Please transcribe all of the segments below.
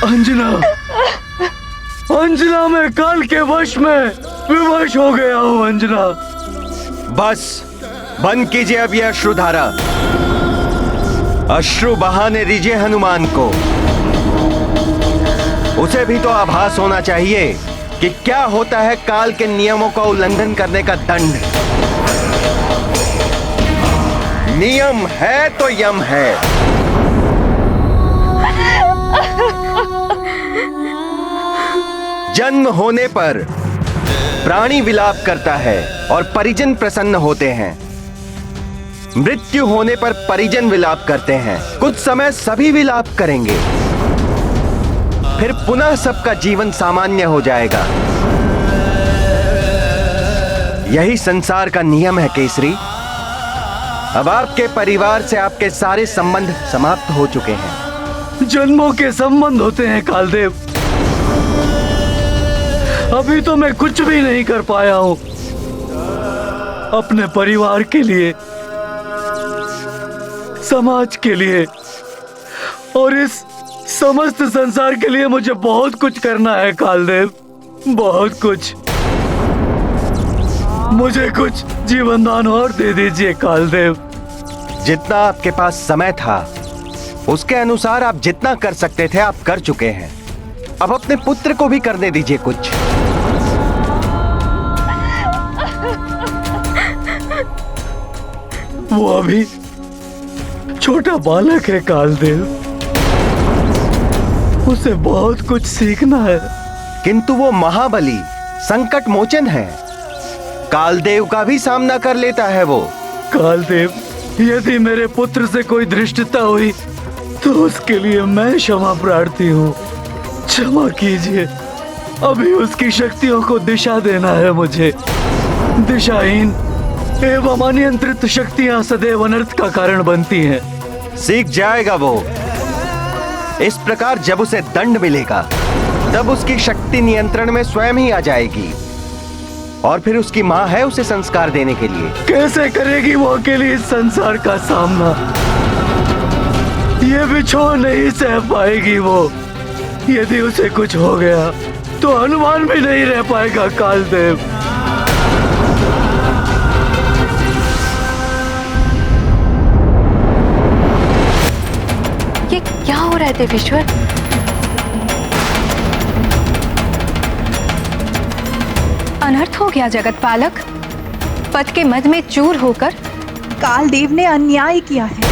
अंजना, अंजना, मैं काल के वश में विवश हो गया हूँ अंजना। बस बंद कीजिए अब ये अश्रुधारा। अश्रु बहाने दीजिए हनुमान को। उसे भी तो आभास होना चाहिए कि क्या होता है काल के नियमों का उल्लंघन करने का दंड। नियम है तो यम है। जन्म होने पर प्राणी विलाप करता है और परिजन प्रसन्न होते हैं। मृत्यु होने पर परिजन विलाप करते हैं। कुछ समय सभी विलाप करेंगे, फिर पुनः सबका जीवन सामान्य हो जाएगा। यही संसार का नियम है केसरी। अब आपके परिवार से आपके सारे संबंध समाप्त हो चुके हैं। जन्मों के संबंध होते हैं कालदेव। अभी तो मैं कुछ भी नहीं कर पाया हूं अपने परिवार के लिए, समाज के लिए और इस समस्त संसार के लिए मुझे बहुत कुछ करना है कालदेव, बहुत कुछ। मुझे कुछ जीवन दान और दे दीजिए कालदेव। जितना आपके पास समय था उसके अनुसार आप जितना कर सकते थे आप कर चुके हैं। अब अपने पुत्र को भी करने दीजिए कुछ। वो अभी छोटा बालक है कालदेव, उसे बहुत कुछ सीखना है। किंतु वो महाबली संकट मोचन है। कालदेव का भी सामना कर लेता है वो। कालदेव, यदि मेरे पुत्र से कोई धृष्टता हुई तो उसके लिए मैं क्षमा प्रार्थी हूँ। क्षमा कीजिए, अभी उसकी शक्तियों को दिशा देना है मुझे। दिशाहीन एवं अनियंत्रित शक्तियां सदैव अनर्थ का कारण बनती हैं। सीख जाएगा वो। इस प्रकार जब उसे दंड मिलेगा तब उसकी शक्ति नियंत्रण में स्वयं ही आ जाएगी और फिर उसकी माँ है उसे संस्कार देने के लिए। कैसे करेगी वो अकेली इस संसार का सामना? ये बिछोह नहीं सह पाएगी वो। यदि उसे कुछ हो गया तो हनुमान भी नहीं रह पाएगा कालदेव। ये क्या हो रहा है देवेश्वर? अनर्थ हो गया जगत पालक। पद के मद में चूर होकर कालदेव ने अन्याय किया है।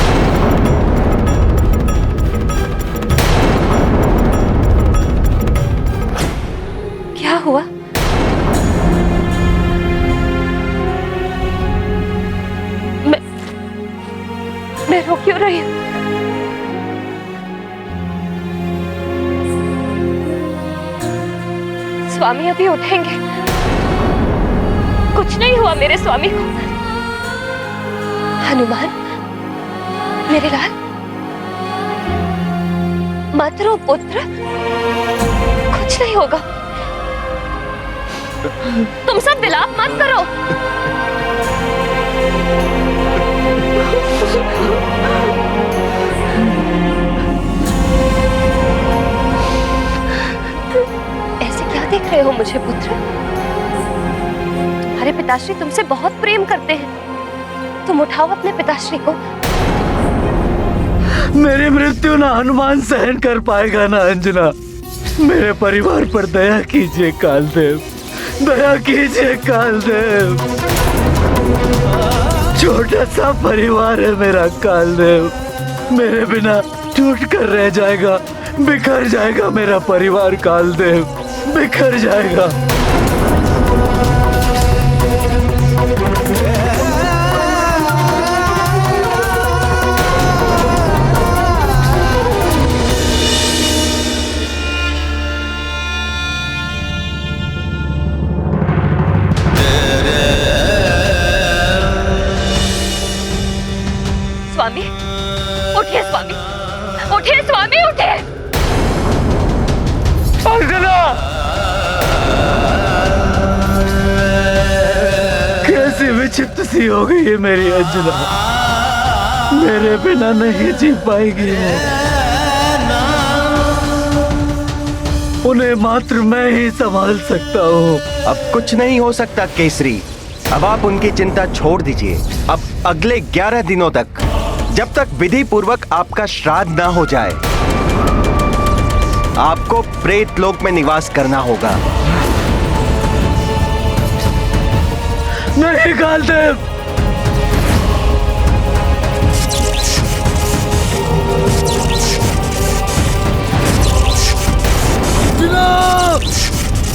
क्या हुआ? मैं रो क्यों रही हूँ? स्वामी अभी उठेंगे। कुछ नहीं हुआ मेरे स्वामी को। हनुमान, मेरे लाल, मत रो पुत्र, कुछ नहीं होगा। तुम सब विलाप मत करो। ऐसे क्या देख रहे हो मुझे पुत्र? अरे पिताश्री तुमसे बहुत प्रेम करते हैं। तुम उठाओ अपने पिताश्री को। मेरी मृत्यु ना हनुमान सहन कर पाएगा ना अंजना। मेरे परिवार पर दया कीजिए कालदेव, दया कीजिए कालदेव। छोटा सा परिवार है मेरा कालदेव। मेरे बिना टूट कर रह जाएगा, बिखर जाएगा मेरा परिवार कालदेव, बिखर जाएगा। स्वामी उठिए, स्वामी उठिए, स्वामी उठिए। अंजना, कैसी विचित्र सी हो गई है मेरी अंजना। मेरे बिना नहीं जी पाएगी वो। उन्हें मात्र मैं ही संभाल सकता हूँ। अब कुछ नहीं हो सकता केसरी। अब आप उनकी चिंता छोड़ दीजिए। अब अगले 11 दिनों तक, जब तक विधि पूर्वक आपका श्राद्ध ना हो जाए, आपको प्रेत लोक में निवास करना होगा। नहीं कालदेव,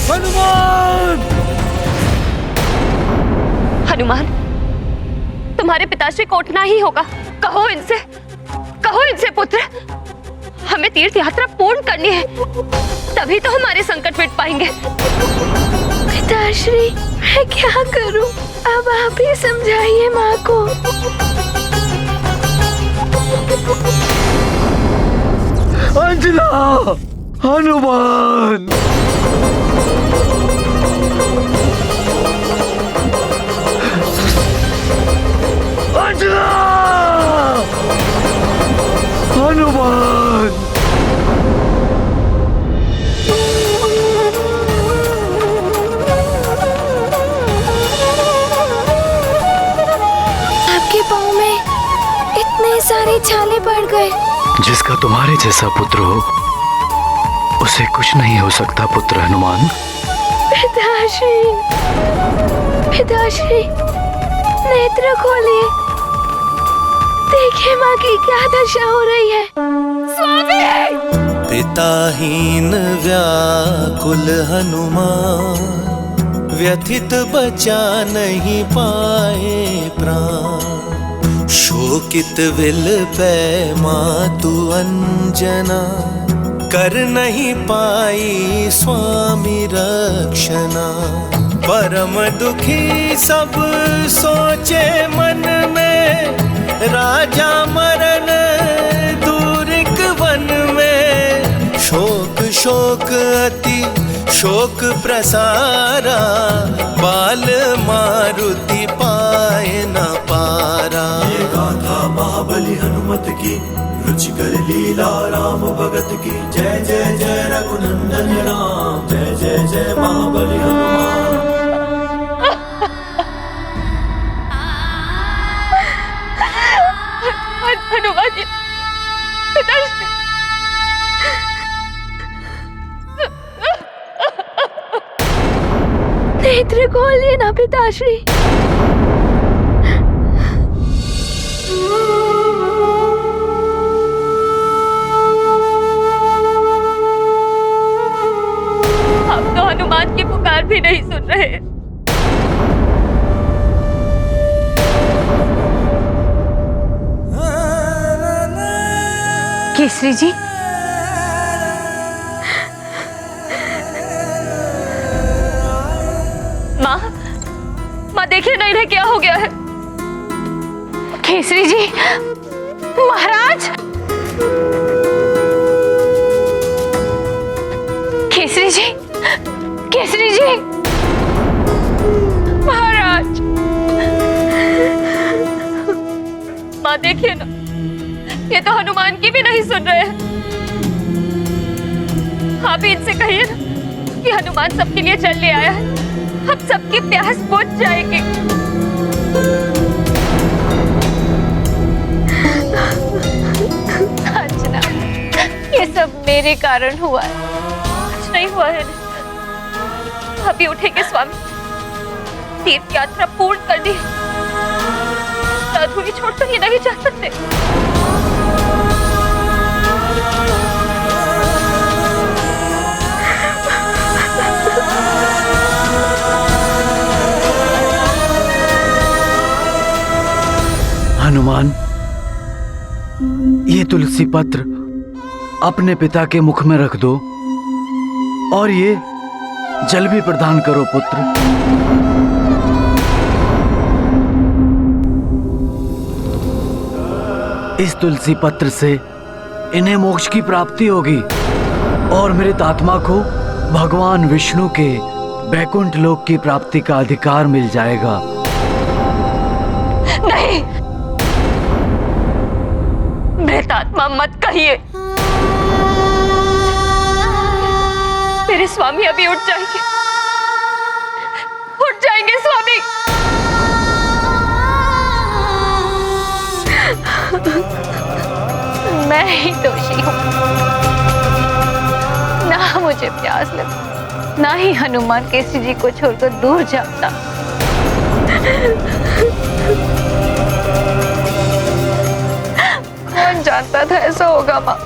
हनुमान! हनुमान, तुम्हारे पिताश्री को उठना ही होगा। कहो इनसे पुत्र, हमें तीर्थ यात्रा पूर्ण करनी है, तभी तो हमारे संकट मिट पाएंगे। पिताश्री, मैं क्या करूं? अब आप ही समझाइए माँ को। अंजना! हनुमान! अंजना! हनुमान! आपके पाँव में इतने सारे छाले पड़ गए। जिसका तुम्हारे जैसा पुत्र हो, उसे कुछ नहीं हो सकता पुत्र हनुमान। पिताश्री, पिताश्री, नेत्र खोलिए, देखिए माँ की क्या दशा हो रही है। स्वामी! पिताहीन व्याकुल हनुमान, व्यथित बचा नहीं पाए प्राण। शोकित विल पै मातु अंजना, कर नहीं पाई स्वामी रक्षना। परम दुखी सब सोचे मन में, राजा मरण दूरिक वन में। शोक शोक अति शोक प्रसारा, बाल मारुति पाए न पारा। ये गाथा महाबली हनुमत की, रुचिकर लीला राम भगत की। जय जय जय रघुनंदन राम, जय जय जय महाबली हनुमान। हनुमान जी, पिताश्री, नेत्र खोलिए ना पिताश्री। आप तो हनुमान की पुकार भी नहीं सुन रहे। केसरी जी, माँ देखिए ना, इन्हें क्या हो गया है। केसरी जी, महाराज! केसरी जी, केसरी जी, महाराज! माँ देखिए ना, ये तो हनुमान की भी नहीं सुन रहे हैं। आप भी इनसे कहिए ना कि हनुमान सबके लिए चल ले आया है, अब सबकी प्यास बुझ जाएगी। अंजना, ये सब मेरे कारण हुआ है, कुछ नहीं हुआ है। अभी उठेंगे स्वामी, तीर्थ यात्रा पूर्ण करनी है, अधूरी छोड़कर ये नहीं जा सकते। हनुमान, ये तुलसी पत्र अपने पिता के मुख में रख दो और ये जल भी प्रदान करो पुत्र। इस तुलसी पत्र से इन्हें मोक्ष की प्राप्ति होगी और मृत आत्मा को भगवान विष्णु के बैकुंठ लोक की प्राप्ति का अधिकार मिल जाएगा। नहीं, मृत आत्मा मत कहिए। मेरे स्वामी अभी उठ जाएंगे स्वामी। मैं ही दोषी हूँ, ना मुझे प्यास लगी, ना ही हनुमान केसरी जी को छोड़कर दूर जाता। कौन जानता था ऐसा होगा माँ।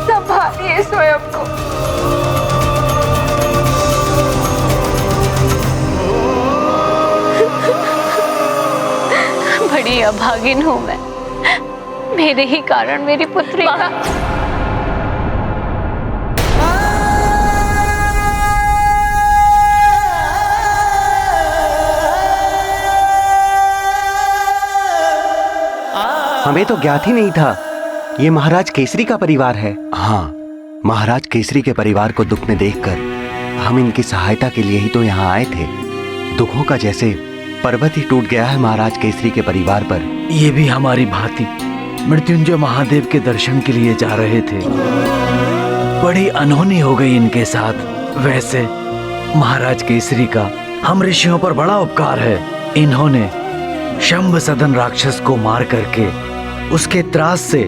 संभालिए स्वयं को। बड़ी अभागिन हूँ मैं, मेरे ही कारण मेरी पुत्री का। हमें तो ज्ञात ही नहीं था ये महाराज केसरी का परिवार है। हाँ, महाराज केसरी के परिवार को दुख में देखकर हम इनकी सहायता के लिए ही तो यहाँ आए थे। दुखों का जैसे पर्वत ही टूट गया है महाराज केसरी के परिवार पर। ये भी हमारी भांति मृत्युंजय महादेव के दर्शन के लिए जा रहे थे। बड़ी अनहोनी हो गई इनके साथ। वैसे महाराज केसरी का हम ऋषियों पर बड़ा उपकार है। इन्होंने शंभ सदन राक्षस को मार करके उसके त्रास से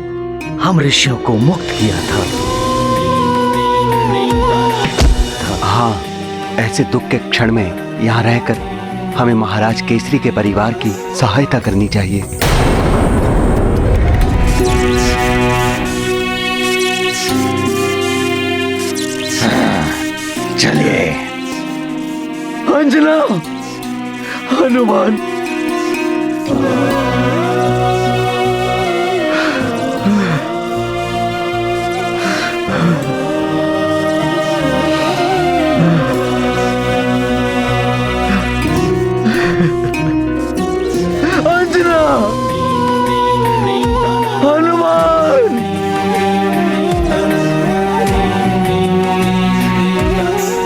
हम ऋषियों को मुक्त किया था। हाँ, ऐसे दुख के क्षण में यहाँ रहकर हमें महाराज केसरी के परिवार की सहायता करनी चाहिए। चलिए। अंजना, हनुमान,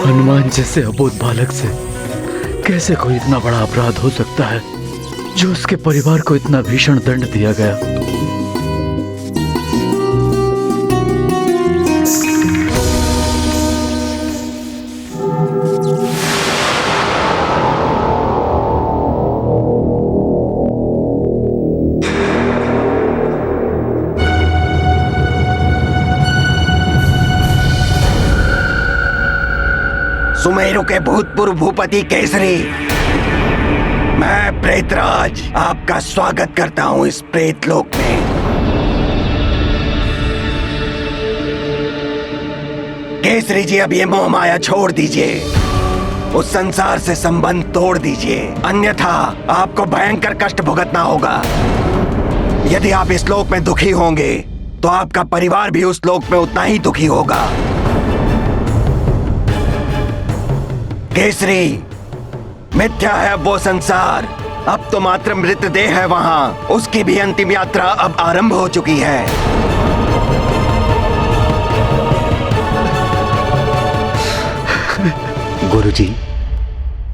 हनुमान जैसे अबोध बालक से कैसे कोई इतना बड़ा अपराध हो सकता है जो उसके परिवार को इतना भीषण दंड दिया गया। सुमेरु के भूतपूर्व भूपति केसरी, मैं प्रेतराज आपका स्वागत करता हूं इस प्रेत लोक में। केसरी जी, अब ये मोह माया छोड़ दीजिए, उस संसार से संबंध तोड़ दीजिए, अन्यथा आपको भयंकर कष्ट भुगतना होगा। यदि आप इस लोक में दुखी होंगे तो आपका परिवार भी उस लोक में उतना ही दुखी होगा। केसरी, मिथ्या है अब वो संसार, अब तो मात्र मृतदेह है वहां। उसकी भी अंतिम यात्रा अब आरंभ हो चुकी है। गुरुजी,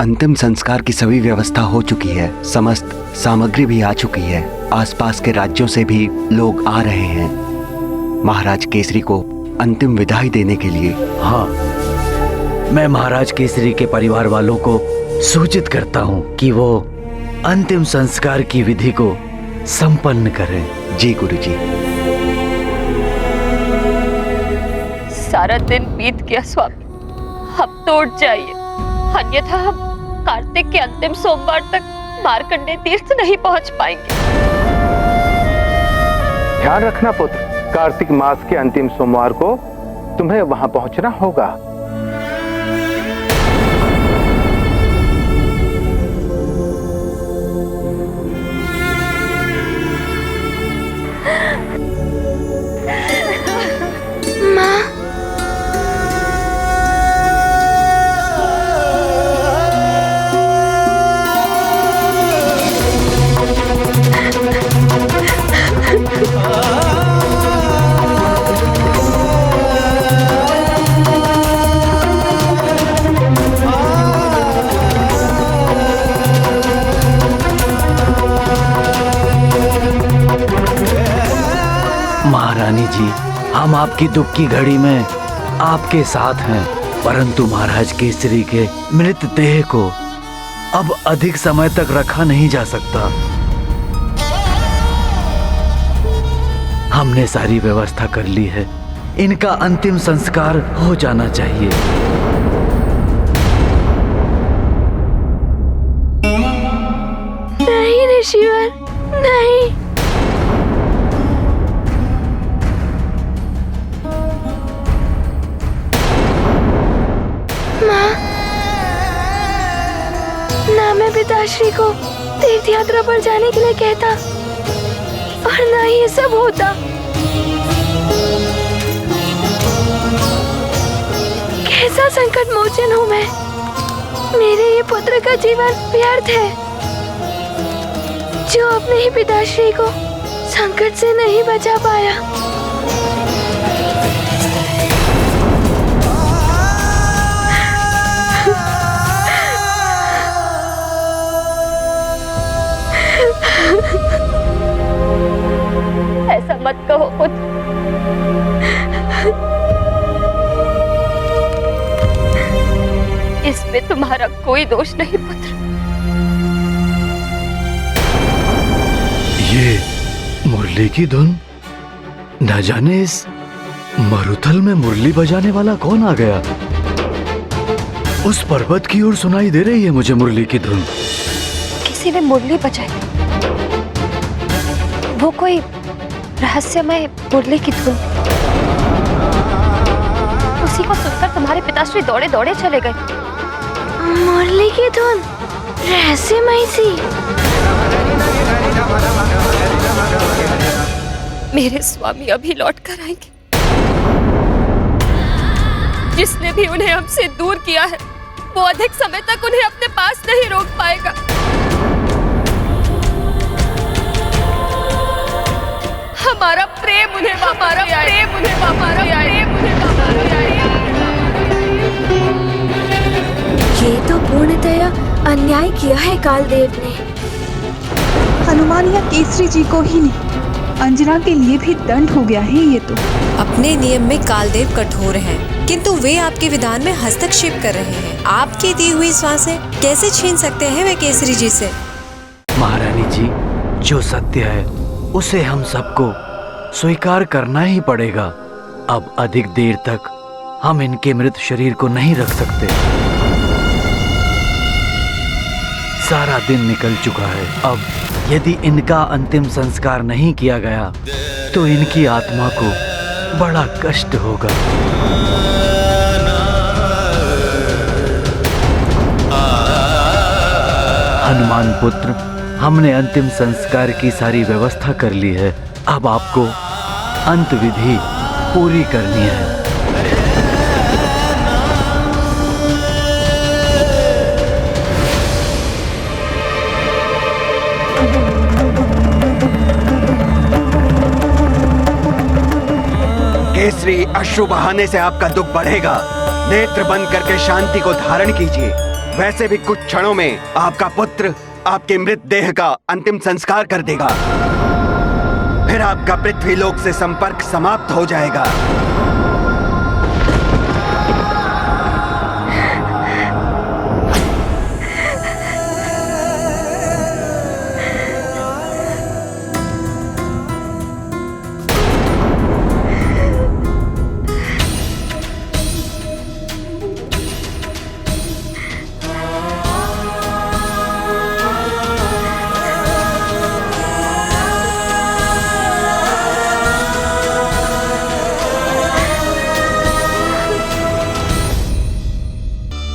अंतिम संस्कार की सभी व्यवस्था हो चुकी है, समस्त सामग्री भी आ चुकी है, आसपास के राज्यों से भी लोग आ रहे हैं महाराज केसरी को अंतिम विदाई देने के लिए। हाँ, मैं महाराज केसरी के परिवार वालों को सूचित करता हूँ कि वो अंतिम संस्कार की विधि को संपन्न करें। जी गुरुजी। सारा दिन बीत गया स्वामी, अब तो उठ जाइए, अन्यथा हम कार्तिक के अंतिम सोमवार तक मार्कंडेय तीर्थ नहीं पहुंच पाएंगे। ध्यान रखना पुत्र, कार्तिक मास के अंतिम सोमवार को तुम्हें वहां पहुंचना होगा। महारानी जी, हम आपकी दुख की घड़ी में आपके साथ हैं। परंतु महाराज केसरी के मृत देह को अब अधिक समय तक रखा नहीं जा सकता। हमने सारी व्यवस्था कर ली है, इनका अंतिम संस्कार हो जाना चाहिए। नहीं ऋषिवर, नहीं। माँ, ना मैं पिताश्री को तीर्थ यात्रा पर जाने के लिए कहता और ना ही ये सब होता। कैसा संकट मोचन हूँ मैं। मेरे ये पुत्र का जीवन व्यर्थ है जो अपने ही पिताश्री को संकट से नहीं बचा पाया। ऐसा मत कहो पुत्र। इसमें तुम्हारा कोई दोष नहीं पुत्र। ये मुरली की धुन, न जाने इस मरुथल में मुरली बजाने वाला कौन आ गया। उस पर्वत की ओर सुनाई दे रही है मुझे मुरली की धुन। किसी ने मुरली बजाई। वो कोई रहस्यमय मुरली की धुन। उसी को सुनकर तुम्हारे पिताश्री दौड़े दौड़े चले गए। मुरली की धुन रहस्यमय सी। मेरे स्वामी अभी लौट कर आएंगे। जिसने भी उन्हें हमसे दूर किया है वो अधिक समय तक उन्हें अपने पास नहीं रोक पाएगा। हमारा प्रेम उन्हें हमारा प्रेम उन्हें हमारा प्रेम उन्हें ये तो पूर्णतया अन्याय किया है कालदेव ने। हनुमान या केसरी जी को ही नहीं, अंजना के लिए भी दंड हो गया है ये तो। अपने नियम में कालदेव कठोर हैं, किंतु वे आपके विधान में हस्तक्षेप कर रहे हैं। आपकी दी हुई सांसें कैसे छीन सकते हैं वे केसरी जी से। महारानी जी, जो सत्य है उसे हम सबको स्वीकार करना ही पड़ेगा। अब अधिक देर तक हम इनके मृत शरीर को नहीं रख सकते। सारा दिन निकल चुका है। अब यदि इनका अंतिम संस्कार नहीं किया गया तो इनकी आत्मा को बड़ा कष्ट होगा। हनुमान पुत्र, हमने अंतिम संस्कार की सारी व्यवस्था कर ली है। अब आपको अंत विधि पूरी करनी है। केसरी, अश्रु बहाने से आपका दुख बढ़ेगा। नेत्र बंद करके शांति को धारण कीजिए। वैसे भी कुछ क्षणों में आपका पुत्र आपके मृत देह का अंतिम संस्कार कर देगा। फिर आपका पृथ्वीलोक से संपर्क समाप्त हो जाएगा।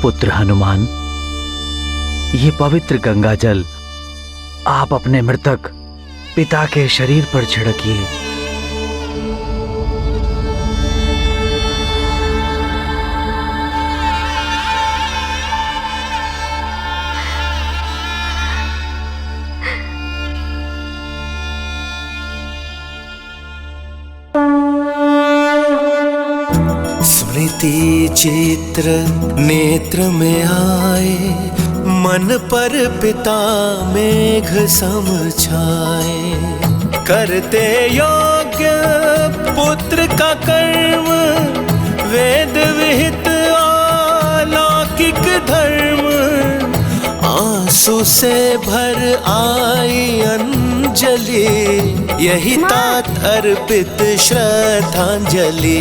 पुत्र हनुमान, ये पवित्र गंगा जल आप अपने मृतक पिता के शरीर पर छिड़किए। स्मृति चित्र नेत्र में आए, मन पर पिता मेघ सम छाए। करते योग्य पुत्र का कर्म, वेद विहित धर्म, आंसू से भर आई अंजलि, यही तात अर्पित श्रद्धांजलि।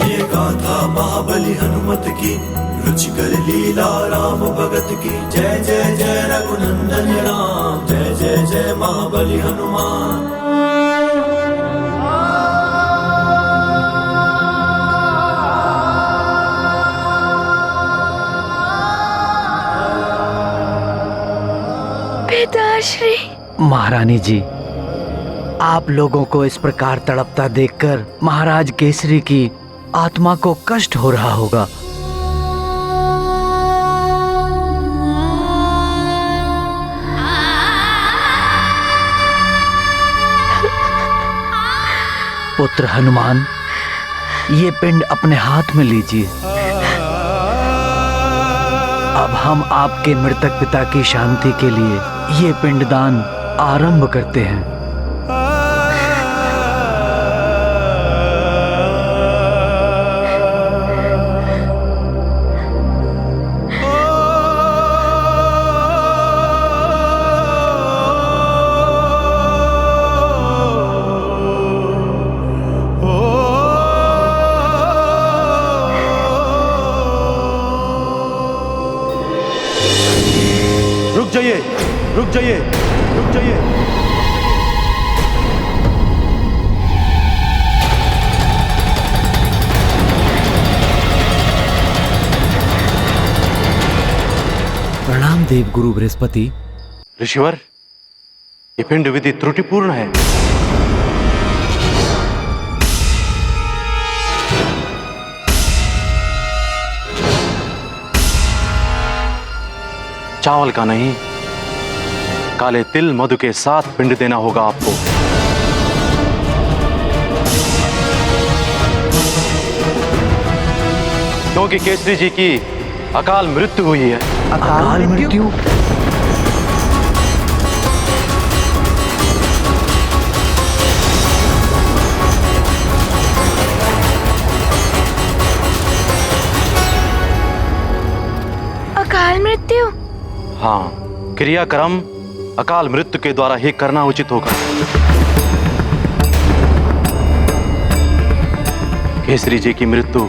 ये गाथा महाबली हनुमत की, रुचिकर लीला राम भगत की। जय जय जय रघुनंदन राम, जय जय जय महाबली हनुमान। पिताश्री। महारानी जी, आप लोगों को इस प्रकार तड़पता देखकर महाराज केसरी की आत्मा को कष्ट हो रहा होगा। पुत्र हनुमान, ये पिंड अपने हाथ में लीजिए। अब हम आपके मृतक पिता की शांति के लिए ये पिंडदान आरंभ करते हैं। रुक जाइए, रुक जाइए। प्रणाम देव गुरु बृहस्पति। ऋषिवर, ये पिंड विधि त्रुटिपूर्ण है। चावल का नहीं, काले तिल मधु के साथ पिंड देना होगा आपको। क्योंकि केसरी जी की अकाल मृत्यु हुई है। अकाल मृत्यु? अकाल मृत्यु? हाँ, क्रियाक्रम अकाल मृत्यु के द्वारा ही करना उचित होगा। केसरी जी की मृत्यु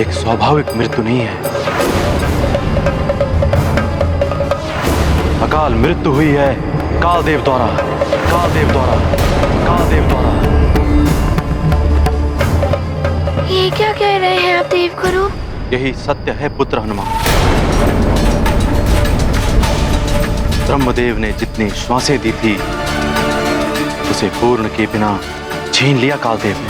एक स्वाभाविक मृत्यु नहीं है। अकाल मृत्यु हुई है कालदेव द्वारा, कालदेव द्वारा, कालदेव द्वारा। ये क्या कह रहे हैं आप देवगुरु? यही सत्य है पुत्र हनुमान। ब्रह्मदेव ने जितनी श्वासें दी थी उसे पूर्ण के बिना छीन लिया कालदेव ने।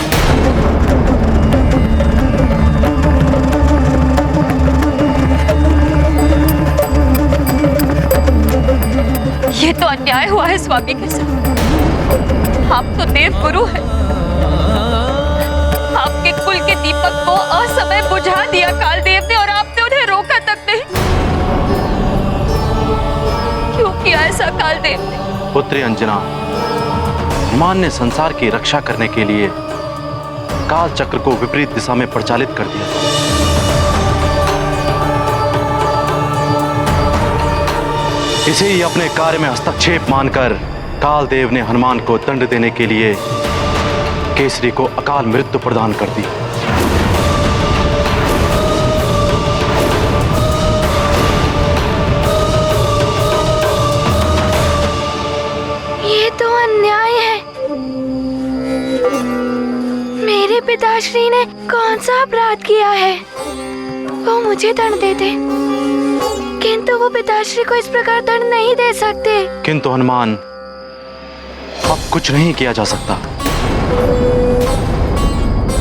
ये तो अन्याय हुआ है स्वामी के साथ। आप तो देव गुरु हैं। आपके कुल के दीपक को असमय बुझा दिया कालदेव ने और आपने उन्हें रोका तक नहीं। क्यों किया ऐसा कालदेव ने? पुत्री अंजना, हनुमान ने संसार की रक्षा करने के लिए काल चक्र को विपरीत दिशा में प्रचालित कर दिया। इसे ही अपने कार्य में हस्तक्षेप मानकर कालदेव ने हनुमान को दंड देने के लिए केसरी को अकाल मृत्यु प्रदान कर दी। ये तो अन्याय है। मेरे पिताश्री ने कौन सा अपराध किया है? वो मुझे दंड देते, किंतु वो पिताश्री को इस प्रकार दंड नहीं दे सकते। किंतु हनुमान, अब कुछ नहीं किया जा सकता।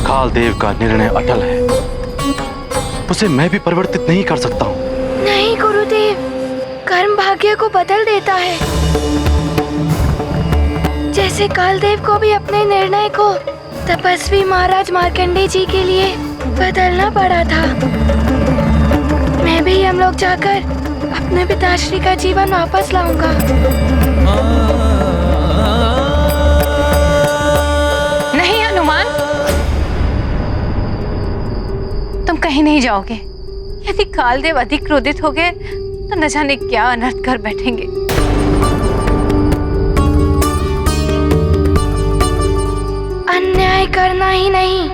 कालदेव का निर्णय अटल है, उसे मैं भी परिवर्तित नहीं कर सकता हूँ। नहीं गुरुदेव, कर्म भाग्य को बदल देता है। जैसे कालदेव को भी अपने निर्णय को तपस्वी महाराज मार्कंडेय जी के लिए बदलना पड़ा था। मैं भी हम लोग जाकर अपने पिताश्री का जीवन वापस लाऊंगा। नहीं हनुमान, तुम कहीं नहीं जाओगे। यदि कालदेव अधिक क्रोधित हो गए तो न जाने क्या अनर्थ कर बैठेंगे। अन्याय करना ही नहीं,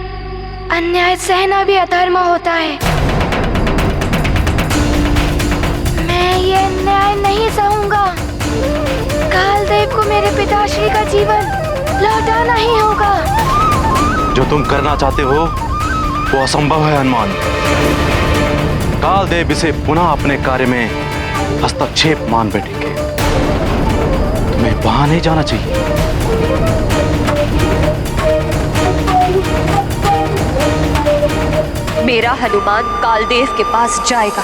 अन्याय सहना भी अधर्म होता है। मैं ये अन्याय नहीं सहूंगा। कालदेव को मेरे पिताश्री का जीवन लौटाना ही होगा। जो तुम करना चाहते हो वो असंभव है हनुमान। कालदेव इसे पुनः अपने कार्य में हस्तक्षेप मान बैठेंगे। तुम्हें वहां नहीं जाना चाहिए। मेरा हनुमान कालदेव के पास जाएगा।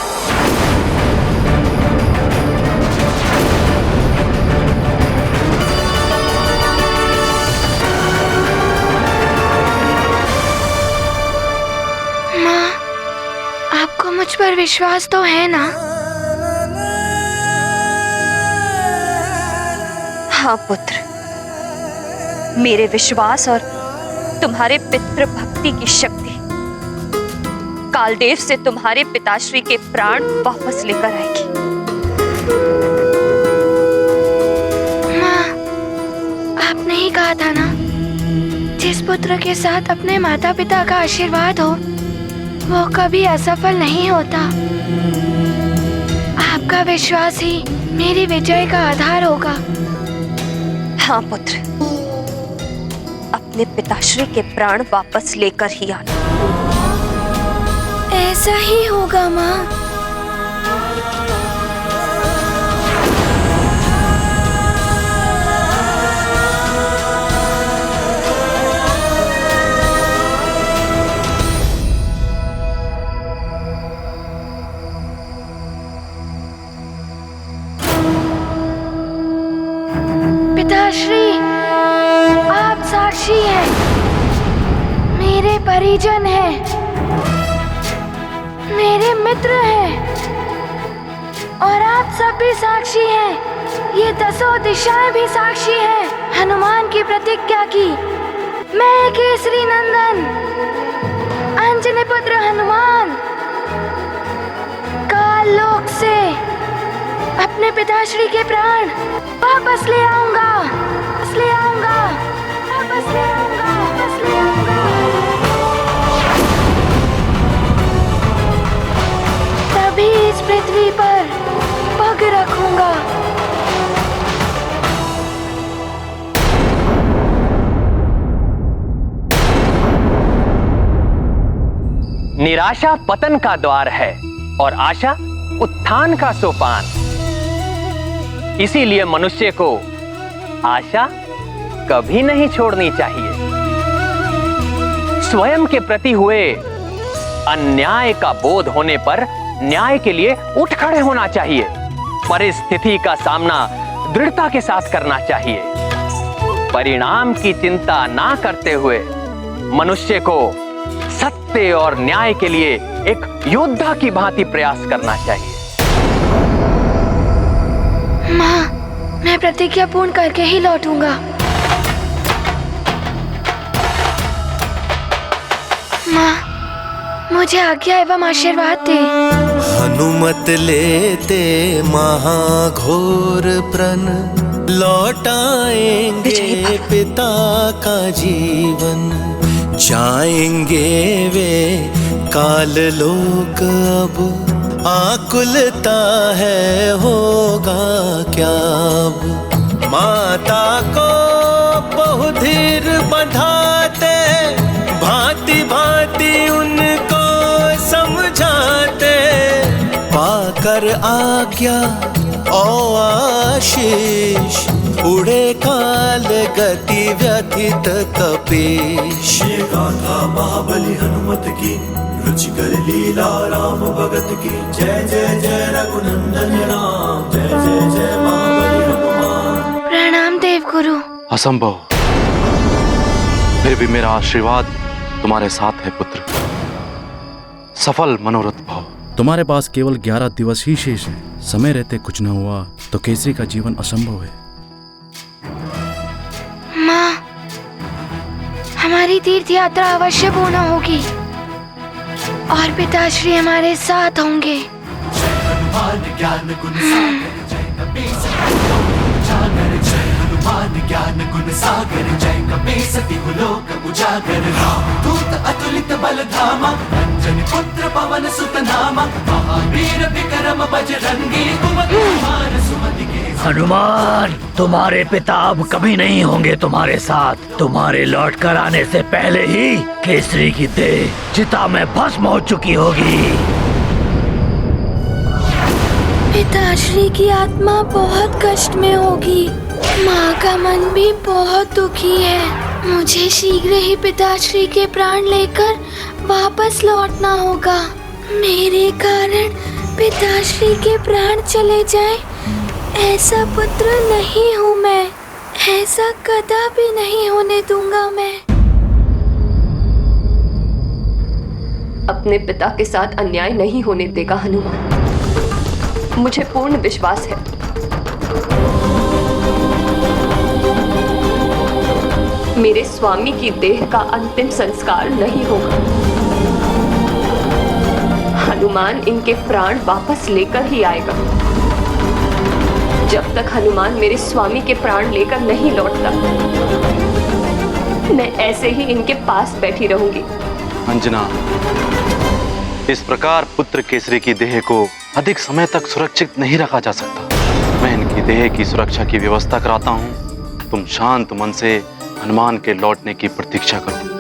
माँ, आपको मुझ पर विश्वास तो है ना? हाँ पुत्र, मेरे विश्वास और तुम्हारे पितृ भक्ति की शक्ति कालदेव से तुम्हारे पिताश्री के प्राण वापस लेकर आएगी। माँ, आपने ही कहा था ना, जिस पुत्र के साथ अपने माता पिता का आशीर्वाद हो वो कभी असफल नहीं होता। आपका विश्वास ही मेरी विजय का आधार होगा। हाँ पुत्र, अपने पिताश्री के प्राण वापस लेकर ही आना। ऐसा ही होगा माँ। पिताश्री, आप साक्षी हैं, मेरे परिजन हैं, मेरे मित्र हैं और आप सब भी साक्षी हैं। ये 10 दिशाएं भी साक्षी हैं हनुमान की प्रतिज्ञा की। मैं केसरी नंदन अंजनी पुत्र हनुमान काल लोक से अपने पिताश्री के प्राण वापस ले आऊंगा, वापस ले आऊंगा, वापस ले आऊंगा, वापस ले आऊंगा। तभी इस पृथ्वी पर पग रखूंगा। निराशा पतन का द्वार है और आशा उत्थान का सोपान। इसीलिए मनुष्य को आशा कभी नहीं छोड़नी चाहिए। स्वयं के प्रति हुए अन्याय का बोध होने पर न्याय के लिए उठ खड़े होना चाहिए। परिस्थिति का सामना दृढ़ता के साथ करना चाहिए। परिणाम की चिंता ना करते हुए मनुष्य को सत्य और न्याय के लिए एक योद्धा की भांति प्रयास करना चाहिए। माँ, मैं प्रतिज्ञा पूर्ण करके ही लौटूंगा। माँ, मुझे आज्ञा एवं आशीर्वाद दे। हनुमत लेते महाघोर प्रण, लौटाएंगे पिता का जीवन। जाएंगे वे काल लोक अब, आकुलता है होगा क्या अब। माता को बहुधीर बंधाते, भांति भांति उनको समझाते। पाकर आज्ञा और आशीष, उड़े काल गति व्यथित कपीश। ये गाथा महाबली हनुमत की, रुचिकर लीला राम भगत की। जय जय जय रघुनंदन राम, जय जय जय महाबली हनुमान। प्रणाम देव गुरु। असंभव, फिर भी मेरा आशीर्वाद तुम्हारे साथ है पुत्र। सफल मनोरथ भाव। तुम्हारे पास केवल 11 दिवस ही शेष है। समय रहते कुछ न हुआ तो केसरी का जीवन असंभव है। माँ, हमारी तीर्थ यात्रा अवश्य पूर्ण होगी। और पिताश्री हमारे साथ होंगे। हनुमान ज्ञान गुण सागर जय कपीस उजागर, जय हनुमान ज्ञान गुण सागर जय कपीस लोक उजागर। दूत अतुलित बल धामा, अंजनी पुत्र पवन सुत नामा, महावीर विक्रम बजरंगी, कुमति निवार सुमति के। हनुमान, तुम्हारे पिता अब कभी नहीं होंगे तुम्हारे साथ। तुम्हारे लौट कर आने से पहले ही केसरी की देह चिता में भस्म हो चुकी होगी। पिताश्री की आत्मा बहुत कष्ट में होगी। माँ का मन भी बहुत दुखी है। मुझे शीघ्र ही पिताश्री के प्राण लेकर वापस लौटना होगा। मेरे कारण पिताश्री के प्राण चले जाएं, ऐसा पुत्र नहीं हूँ मैं। ऐसा कदापि नहीं होने दूंगा मैं। अपने पिता के साथ अन्याय नहीं होने देगा हनुमान, मुझे पूर्ण विश्वास है। मेरे स्वामी की देह का अंतिम संस्कार नहीं होगा। हनुमान इनके प्राण वापस लेकर ही आएगा। जब तक हनुमान मेरे स्वामी के प्राण लेकर नहीं लौटता, मैं ऐसे ही इनके पास बैठी रहूंगी। अंजना, इस प्रकार पुत्र केसरी की देह को अधिक समय तक सुरक्षित नहीं रखा जा सकता। मैं इनकी देह की सुरक्षा की व्यवस्था कराता हूँ। तुम शांत मन से हनुमान के लौटने की प्रतीक्षा करो।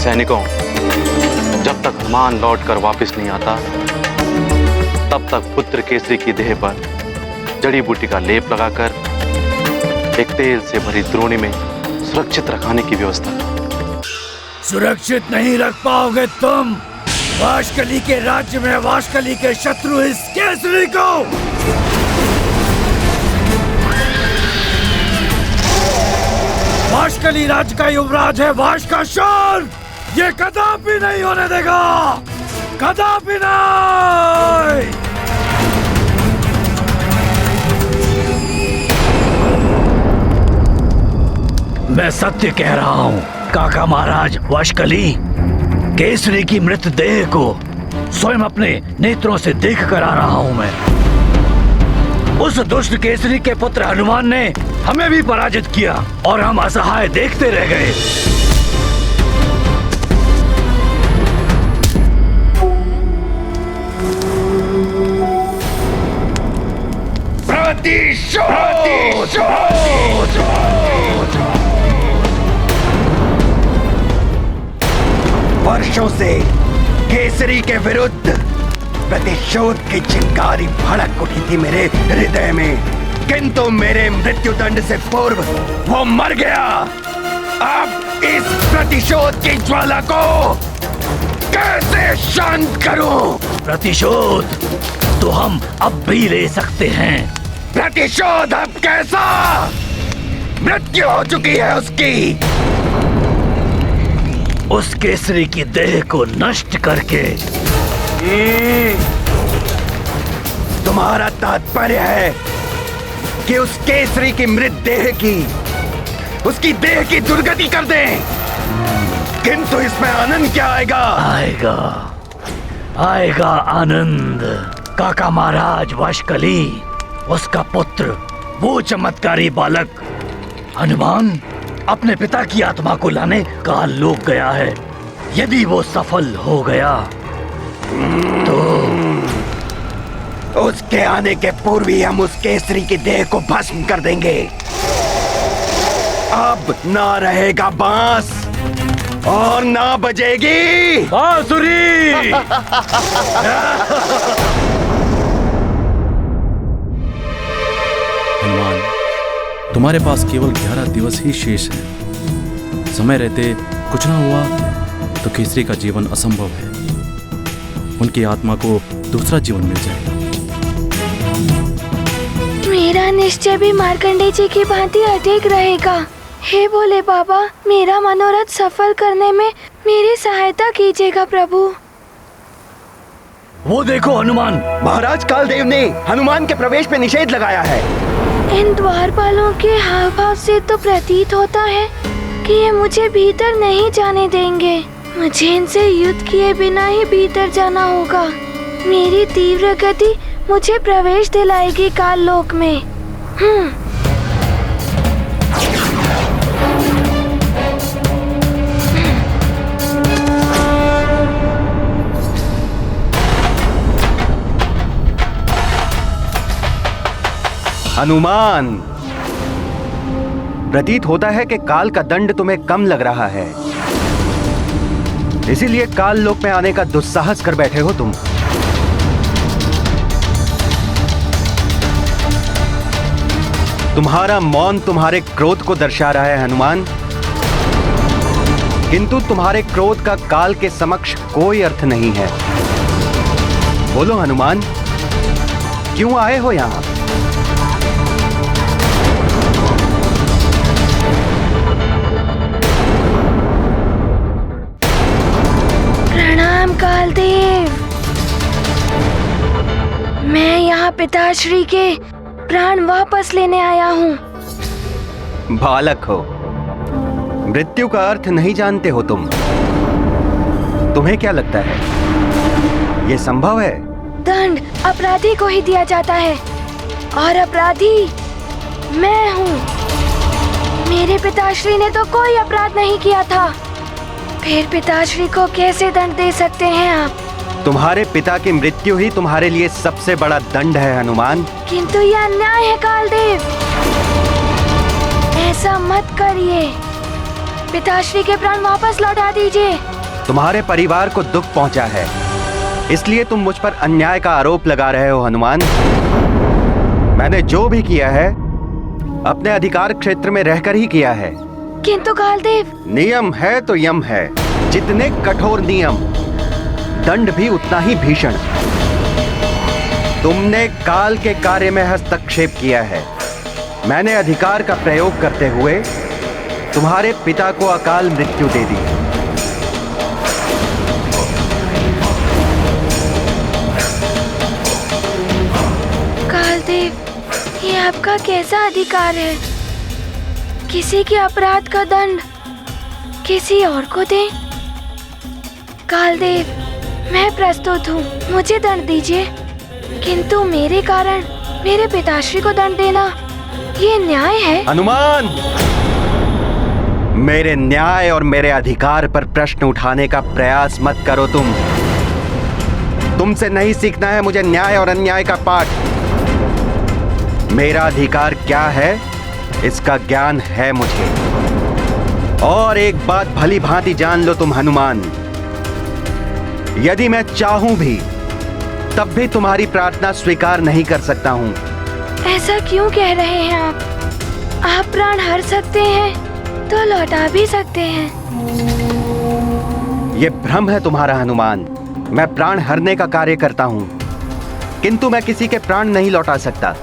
सैनिकों, जब तक हनुमान लौटकर वापस नहीं आता, तब तक पुत्र केसरी की देह पर जड़ी बूटी का लेप लगाकर एक तेल से भरी द्रोणी में सुरक्षित रखने की व्यवस्था करो। सुरक्षित नहीं रख पाओगे तुम। वाशकली के राज्य में वाशकली के शत्रु इस केसरी को। वाशकली राज्य का युवराज है वाश का शान। ये कदापि नहीं होने देगा, कदापि नहीं। मैं सत्य कह रहा हूँ काका महाराज वाशकली। केसरी की मृत देह को स्वयं अपने नेत्रों से देख कर आ रहा हूँ मैं। उस दुष्ट केसरी के पुत्र हनुमान ने हमें भी पराजित किया और हम असहाय देखते रह गए। वर्षों से केसरी के विरुद्ध प्रतिशोध की चिंगारी भड़क उठी थी मेरे हृदय में, किंतु मेरे मृत्युदंड से पूर्व वो मर गया। अब इस प्रतिशोध की ज्वाला को कैसे शांत करूं? प्रतिशोध तो हम अब भी ले सकते हैं। प्रतिशोध अब कैसा? मृत्यु हो चुकी है उसकी। उस केसरी की देह को नष्ट करके। तुम्हारा तात्पर्य है कि उस केसरी की मृत देह की, उसकी देह की दुर्गति कर दें, किंतु इसमें आनंद क्या आएगा? आएगा आनंद। काका महाराज वाशकली, उसका पुत्र, वो चमत्कारी बालक हनुमान अपने पिता की आत्मा को लाने काल लोक गया है। यदि वो सफल हो गया तो उसके आने के पूर्व ही हम उस केसरी की देह को भस्म कर देंगे। अब ना रहेगा बांस और ना बजेगी बांसुरी। हनुमान, तुम्हारे पास केवल 11 दिवस ही शेष है। समय रहते कुछ ना हुआ तो केसरी का जीवन असंभव है। उनकी आत्मा को दूसरा जीवन मिल जाएगा। मेरा निश्चय भी मार्कंडेय जी की भांति अडिग रहेगा। हे भोले बाबा, मेरा मनोरथ सफल करने में मेरी सहायता कीजिएगा प्रभु। वो देखो हनुमान। महाराज कालदेव ने हनुमान के प्रवेश पे निषेध लगाया है। इन द्वारपालों के हाव भाव से तो प्रतीत होता है कि ये मुझे भीतर नहीं जाने देंगे। मुझे इनसे युद्ध किए बिना ही भीतर जाना होगा। मेरी तीव्र गति मुझे प्रवेश दिलाएगी काल लोक में। हनुमान, प्रतीत होता है कि काल का दंड तुम्हें कम लग रहा है, इसीलिए काल लोक में आने का दुस्साहस कर बैठे हो तुम। तुम्हारा मौन तुम्हारे क्रोध को दर्शा रहा है हनुमान, किंतु तुम्हारे क्रोध का काल के समक्ष कोई अर्थ नहीं है। बोलो हनुमान, क्यों आए हो यहां? प्रणाम कालदेव। मैं यहाँ पिताश्री के प्राण वापस लेने आया हूँ। बालक हो, मृत्यु का अर्थ नहीं जानते हो तुम। तुम्हें क्या लगता है ये संभव है? दंड अपराधी को ही दिया जाता है और अपराधी मैं हूँ। मेरे पिताश्री ने तो कोई अपराध नहीं किया था, फिर पिताश्री को कैसे दंड दे सकते हैं आप? तुम्हारे पिता की मृत्यु ही तुम्हारे लिए सबसे बड़ा दंड है हनुमान। किंतु यह अन्याय है कालदेव, ऐसा मत करिए। पिताश्री के प्राण वापस लौटा दीजिए। तुम्हारे परिवार को दुख पहुंचा है, इसलिए तुम मुझ पर अन्याय का आरोप लगा रहे हो हनुमान। मैंने जो भी किया है अपने अधिकार क्षेत्र में रहकर ही किया है। किंतु कालदेव, नियम है तो यम है। जितने कठोर नियम, दंड भी उतना ही भीषण। तुमने काल के कार्य में हस्तक्षेप किया है। मैंने अधिकार का प्रयोग करते हुए तुम्हारे पिता को अकाल मृत्यु दे दी। कालदेव, ये आपका कैसा अधिकार है? किसी के अपराध का दंड किसी और को दे? कालदेव, मैं प्रस्तुत हूँ, मुझे दंड दीजिए, किंतु मेरे कारण मेरे पिताश्री को दंड देना ये न्याय है? हनुमान, मेरे न्याय और मेरे अधिकार पर प्रश्न उठाने का प्रयास मत करो तुम। तुमसे नहीं सीखना है मुझे न्याय और अन्याय का पाठ। मेरा अधिकार क्या है इसका ज्ञान है मुझे। और एक बात भली भांति जान लो तुम हनुमान, यदि मैं चाहूं भी तब भी तुम्हारी प्रार्थना स्वीकार नहीं कर सकता हूं। ऐसा क्यों कह रहे हैं आप? आप प्राण हर सकते हैं तो लौटा भी सकते हैं। यह भ्रम है तुम्हारा हनुमान। मैं प्राण हरने का कार्य करता हूं, किंतु मैं किसी के प्राण नहीं लौटा सकता।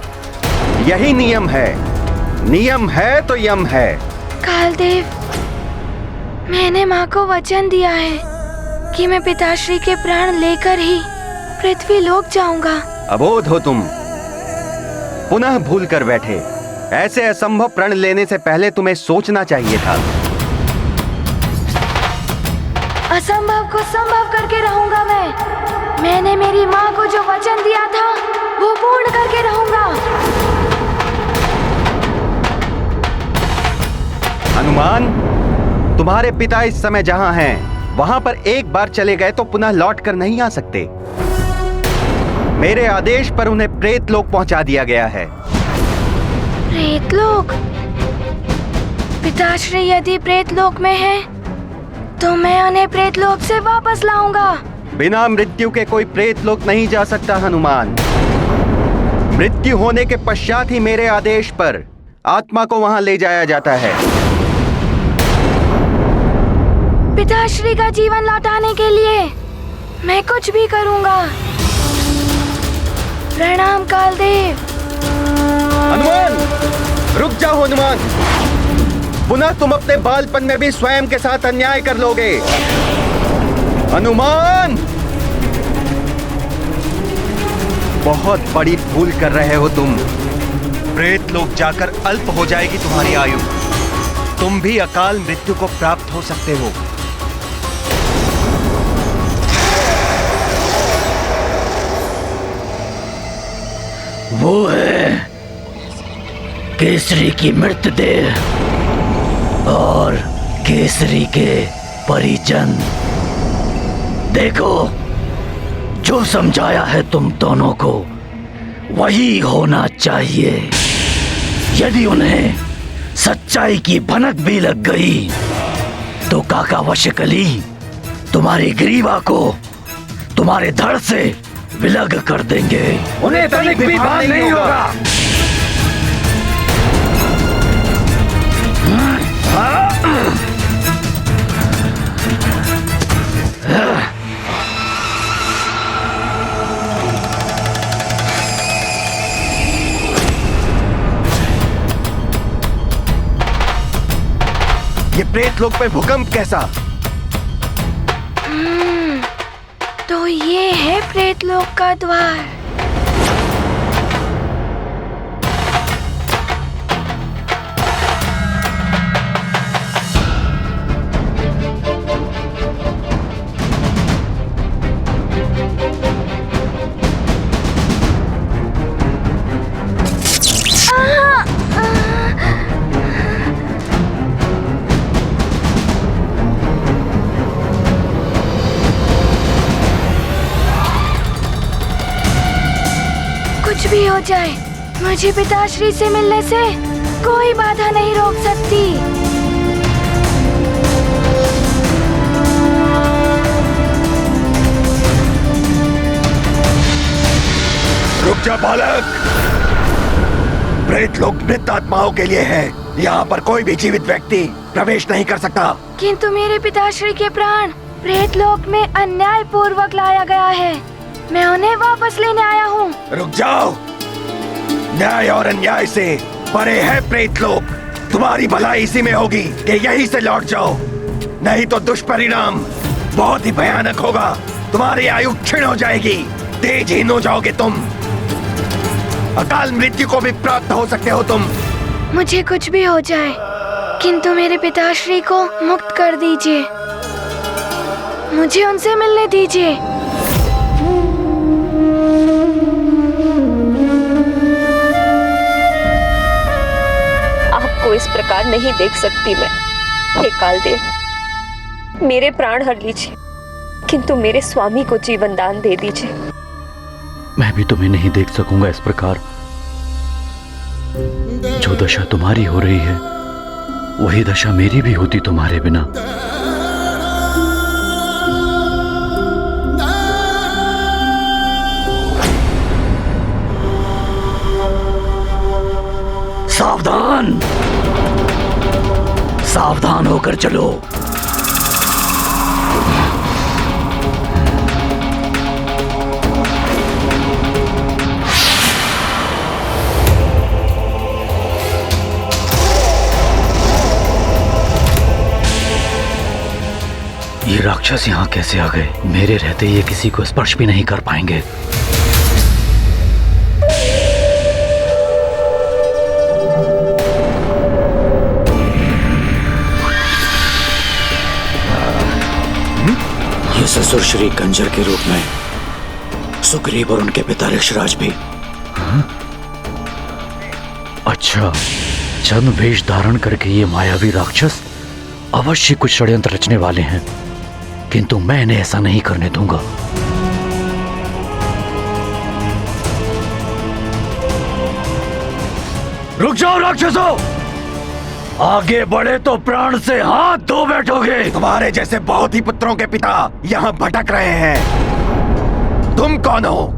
यही नियम है। नियम है तो यम है। कालदेव, मैंने माँ को वचन दिया है कि मैं पिताश्री के प्राण लेकर ही पृथ्वी लोक जाऊंगा। अबोध हो तुम, पुनः भूल कर बैठे। ऐसे असंभव प्रण लेने से पहले तुम्हें सोचना चाहिए था। असंभव को संभव करके रहूंगा मैं। मैंने मेरी माँ को जो वचन दिया था वो पूर्ण करके रहूंगा। हनुमान, तुम्हारे पिता इस समय जहां हैं, वहां पर एक बार चले गए तो पुनः लौट कर नहीं आ सकते। मेरे आदेश पर उन्हें प्रेतलोक पहुंचा दिया गया है। प्रेतलोक? पिताश्री यदि प्रेतलोक में है तो मैं उन्हें प्रेतलोक से वापस लाऊंगा। बिना मृत्यु के कोई प्रेतलोक नहीं जा सकता हनुमान। मृत्यु होने के पश्चात ही मेरे आदेश पर आत्मा को वहां ले जाया जाता है। पिताश्री का जीवन लौटाने के लिए मैं कुछ भी करूंगा। प्रणाम कालदेव। हनुमान, रुक जाओ हनुमान। पुनः तुम अपने बालपन में भी स्वयं के साथ अन्याय कर लोगे। हनुमान, बहुत बड़ी भूल कर रहे हो तुम। प्रेत लोक जाकर अल्प हो जाएगी तुम्हारी आयु। तुम भी अकाल मृत्यु को प्राप्त हो सकते हो। वो है केसरी की मृतदेह और केसरी के परिजन। देखो, जो समझाया है तुम दोनों को वही होना चाहिए। यदि उन्हें सच्चाई की भनक भी लग गई तो काका वशकली तुम्हारी ग्रीवा को तुम्हारे धड़ से विलग कर देंगे। उन्हें तनिक भी भान नहीं होगा। ये प्रेत लोक में भूकंप कैसा? तो ये है प्रेतलोक का द्वार। कुछ भी हो जाए, मुझे पिताश्री से मिलने से कोई बाधा नहीं रोक सकती। रुक जा बालक। प्रेत लोक मृत आत्माओं के लिए है। यहाँ पर कोई भी जीवित व्यक्ति प्रवेश नहीं कर सकता। किंतु मेरे पिताश्री के प्राण प्रेत लोक में अन्याय पूर्वक लाया गया है। मैं उन्हें वापस लेने आया हूँ। रुक जाओ। न्याय और अन्याय से परे है प्रेत लोक। तुम्हारी भलाई इसी में होगी कि यहीं से लौट जाओ, नहीं तो दुष्परिणाम बहुत ही भयानक होगा। तुम्हारी आयु क्षीण हो जाएगी, तेजहीन हो जाओगे तुम। अकाल मृत्यु को भी प्राप्त हो सकते हो तुम। मुझे कुछ भी हो जाए, किंतु मेरे पिताश्री को मुक्त कर दीजिए। मुझे उनसे मिलने दीजिए। आपको इस प्रकार नहीं देख सकती मैं। हे कालदेव, मेरे प्राण हर लीजिए, किंतु मेरे स्वामी को जीवन दान दे दीजिए। मैं भी तुम्हें नहीं देख सकूंगा इस प्रकार। जो दशा तुम्हारी हो रही है वही दशा मेरी भी होती तुम्हारे बिना। सावधान, सावधान होकर चलो। ये राक्षस यहाँ कैसे आ गए? मेरे रहते ये किसी को स्पर्श भी नहीं कर पाएंगे। ये ससुर श्री कंजर के रूप में सुग्रीव और उनके पिता ऋषराज भी। अच्छा, छद्म वेश धारण करके ये मायावी राक्षस अवश्य कुछ षड्यंत्र रचने वाले हैं, किंतु मैं इन्हें ऐसा नहीं करने दूंगा। रुक जाओ राक्षसों, आगे बढ़े तो प्राण से हाथ धो बैठोगे। तुम्हारे जैसे बहुत ही पुत्रों के पिता यहाँ भटक रहे हैं। तुम कौन हो?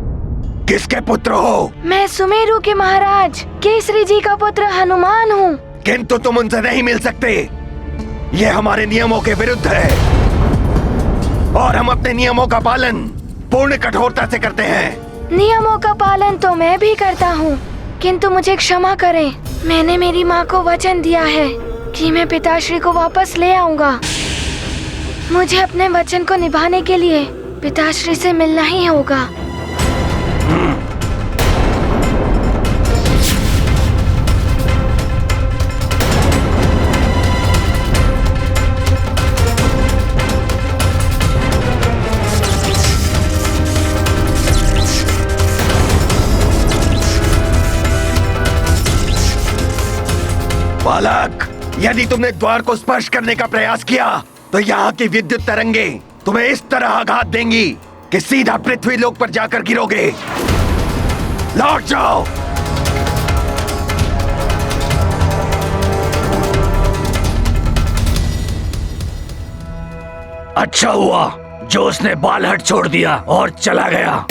किसके पुत्र हो? मैं सुमेरु के महाराज केसरी जी का पुत्र हनुमान हूँ। किंतु तुम उनसे नहीं मिल सकते। ये हमारे नियमों के विरुद्ध है और हम अपने नियमों का पालन पूर्ण कठोरता से करते हैं। नियमों का पालन तो मैं भी करता हूँ, किंतु मुझे क्षमा करें। मैंने मेरी माँ को वचन दिया है कि मैं पिताश्री को वापस ले आऊंगा। मुझे अपने वचन को निभाने के लिए पिताश्री से मिलना ही होगा। यदि तुमने द्वार को स्पर्श करने का प्रयास किया तो यहाँ की विद्युत तरंगे तुम्हें इस तरह आघात देंगी कि सीधा पृथ्वी लोक पर जाकर गिरोगे। लौट जाओ। अच्छा हुआ जो उसने बालहट छोड़ दिया और चला गया।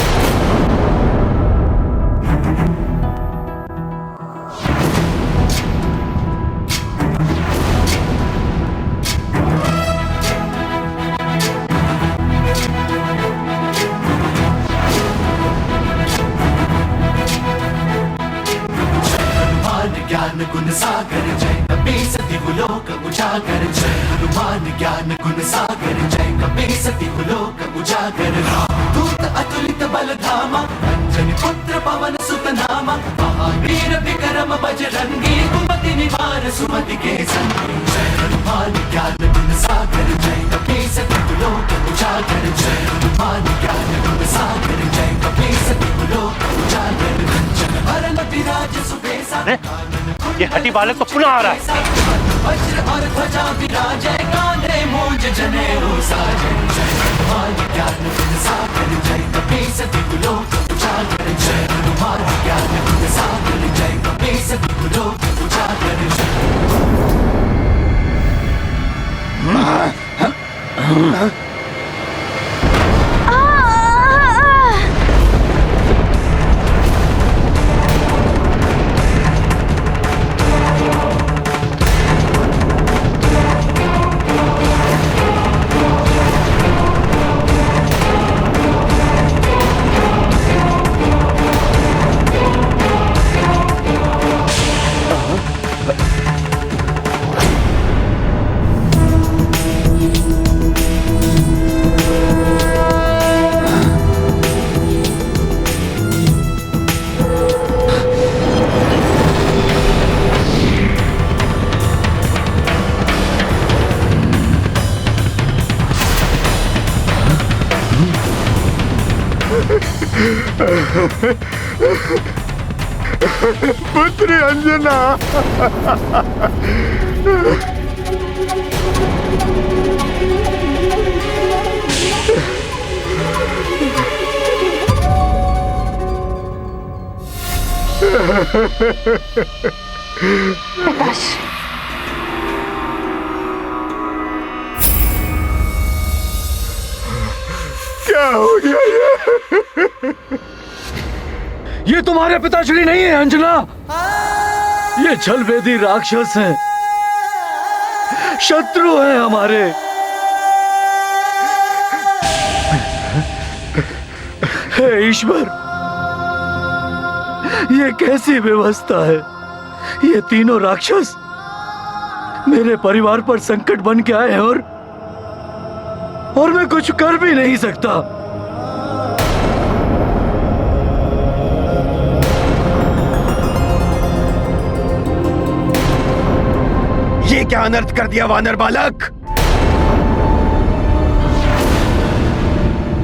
ज्ञान गुण सागर जय कपी सती लोक उजागर जय हनुमान ज्ञान गुण सागर जय कपी सती लोक उजागर दूत अतुलित बल धामा अंजनी पुत्र पवन सुत नामा महावीर विक्रम बजरंगी कुमति निवार सुमति के संगी जय हनुमान ज्ञान गुण सागर जय कपी सती लोक उजागर जय हनुमान ज्ञान गुण सागर जय कपी सती लोक उजागर कंचन हरण विराज सुबेसा ये हठी बालक तो पुनः आ रहा है। वज्र और ध्वजा विराजय कांधे मूंज जनेऊ साजय जय हनुमान ज्ञान गुण सागर जय कपी सती लोक उजागर जय हनुमान ज्ञान गुण सागर जय कपी सती लोक उजागर पुत्री अंजना। प्रकाश, क्या हो गया ये तुम्हारे पिताश्री नहीं है अंजना, ये जलवेदी राक्षस हैं, शत्रु हैं हमारे। हे ईश्वर, ये कैसी व्यवस्था है? ये तीनों राक्षस मेरे परिवार पर संकट बन के आए हैं और मैं कुछ कर भी नहीं सकता। ये क्या अनर्थ कर दिया वानर बालक?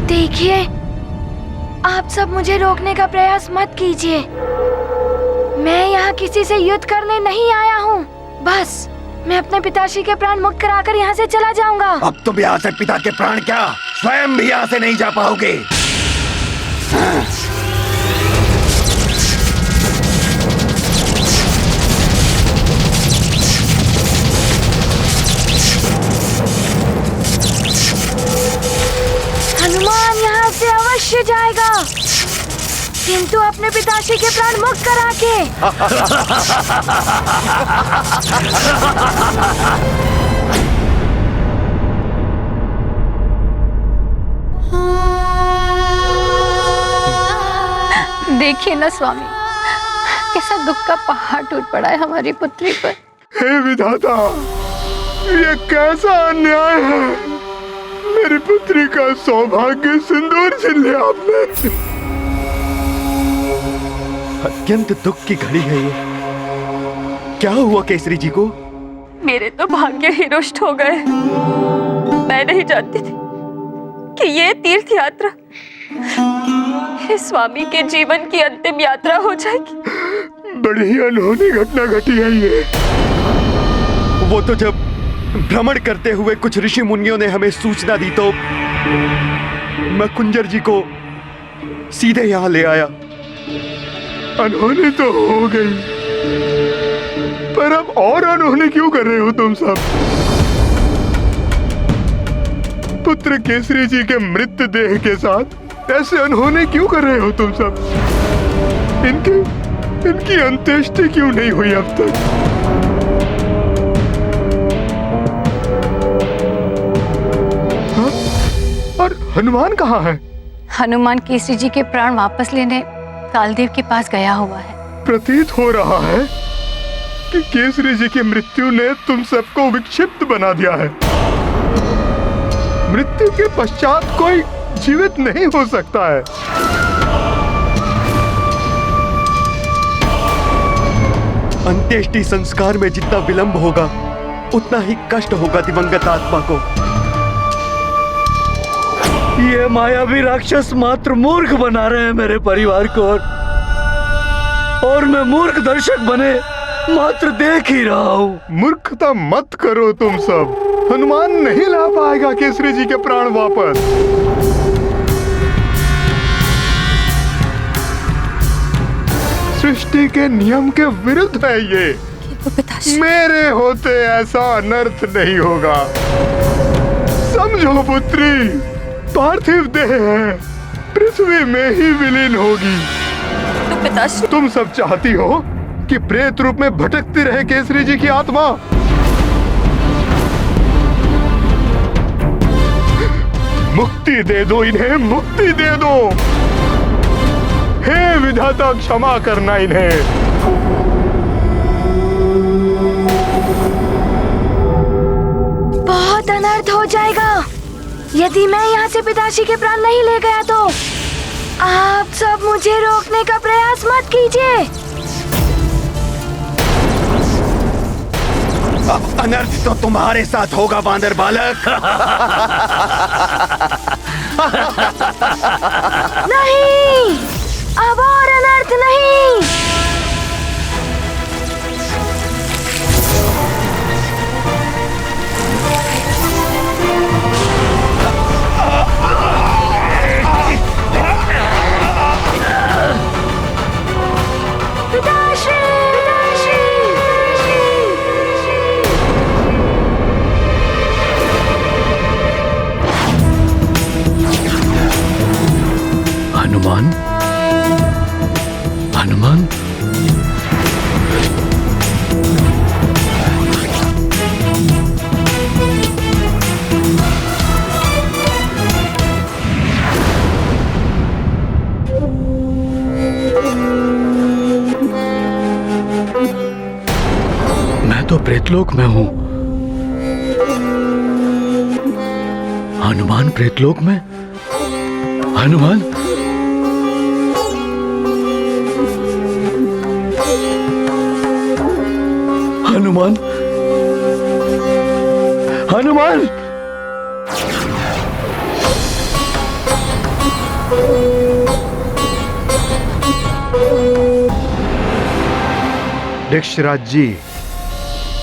देखिए, आप सब मुझे रोकने का प्रयास मत कीजिए। मैं यहाँ किसी से युद्ध करने नहीं आया हूँ। बस मैं अपने पिताश्री के प्राण मुक्त कराकर यहाँ से चला जाऊंगा। अब तुम यहाँ से पिता के प्राण क्या, स्वयं भी यहाँ से नहीं जा पाओगे। हनुमान यहाँ से अवश्य जाएगा, किंतु अपने पिताश्री के प्राण मुक्त करा के। देखिए ना स्वामी, कैसा दुख का पहाड़ टूट पड़ा है हमारी पुत्री पर। हे विधाता, ये कैसा अन्याय है? मेरी पुत्री का सौभाग्य सिंदूर छीन लिया आपने। अत्यंत दुख की घड़ी है ये। क्या हुआ केसरी जी को? मेरे तो भाग्य ही रुष्ट हो गए। मैं नहीं जानती थी कि ये तीर्थ यात्रा इस स्वामी के जीवन की अंतिम यात्रा हो जाएगी। बड़ी ही अनहोनी घटना घटी है ये। वो तो जब भ्रमण करते हुए कुछ ऋषि मुनियों ने हमें सूचना दी तो मैं कुंजर जी को सीधे यहाँ ले आया। अनहोनी तो हो गई, पर अब और अनहोनी क्यों कर रहे हो तुम सब? पुत्र केसरी जी के मृत देह के साथ ऐसे अनहोनी क्यों कर रहे हो तुम सब? इनकी अंत्येष्टि क्यों नहीं हुई अब तक? हाँ? और हनुमान कहाँ है? हनुमान केसरी जी के प्राण वापस लेने कालदेव के पास गया हुआ है। प्रतीत हो रहा है कि केसरी जी की मृत्यु ने तुम सबको विक्षिप्त बना दिया है। मृत्यु के पश्चात कोई जीवित नहीं हो सकता है। अंत्येष्टि संस्कार में जितना विलंब होगा उतना ही कष्ट होगा दिवंगत आत्मा को। ये मायावी राक्षस मात्र मूर्ख बना रहे हैं मेरे परिवार को, और मैं मूर्ख दर्शक बने मात्र देख ही रहा हूँ। मूर्खता मत करो तुम सब। हनुमान नहीं ला पाएगा केसरी जी के प्राण वापस। सृष्टि के नियम के विरुद्ध है ये। मेरे होते ऐसा अनर्थ नहीं होगा। समझो पुत्री, पार्थिव देह है, पृथ्वी में ही विलीन होगी। तो पिताश्री, तुम सब चाहती हो कि प्रेत रूप में भटकती रहे केसरी जी की आत्मा? मुक्ति दे दो इन्हें, मुक्ति दे दो। हे विधाता, क्षमा करना इन्हें। बहुत अनर्थ हो जाएगा यदि मैं यहाँ से पिताश्री के प्राण नहीं ले गया तो। आप सब मुझे रोकने का प्रयास मत कीजिए। अब अनर्थ तो तुम्हारे साथ होगा बांदर बालक। नहीं, अब और अनर्थ नहीं। हनुमान, हनुमान, मैं तो प्रेतलोक में हूँ। हनुमान प्रेतलोक में? हनुमान, हनुमान, हनुमान! दक्षराज जी,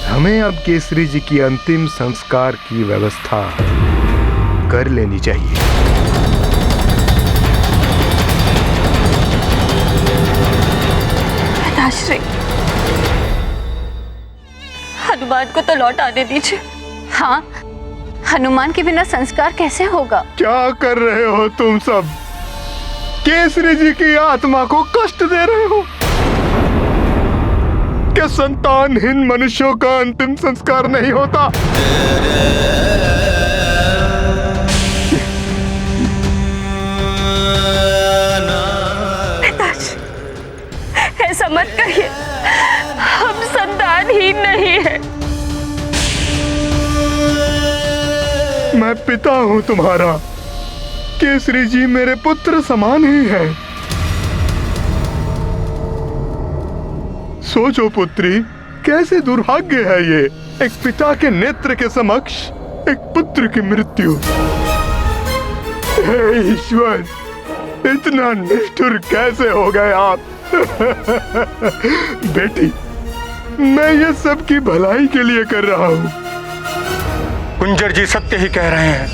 हमें अब केसरी जी की अंतिम संस्कार की व्यवस्था कर लेनी चाहिए। पिताश्री, हनुमान को तो लौट आने दीजिए। हाँ, हनुमान के बिना संस्कार कैसे होगा? क्या कर रहे हो तुम सब? केसरी जी की आत्मा को कष्ट दे रहे हो? क्या संतानहीन मनुष्यों का अंतिम संस्कार नहीं होता? पिताश्री, ऐसा मत कहिए। हम संतानहीन नहीं है। मैं पिता हूं तुम्हारा। केसरी जी मेरे पुत्र समान ही है। सोचो पुत्री, कैसे दुर्भाग्य है ये, एक पिता के नेत्र के समक्ष एक पुत्र की मृत्यु। हे ईश्वर, इतना निष्ठुर कैसे हो गए आप? बेटी, मैं ये सब की भलाई के लिए कर रहा हूँ। कुंजर जी सत्य ही कह रहे हैं।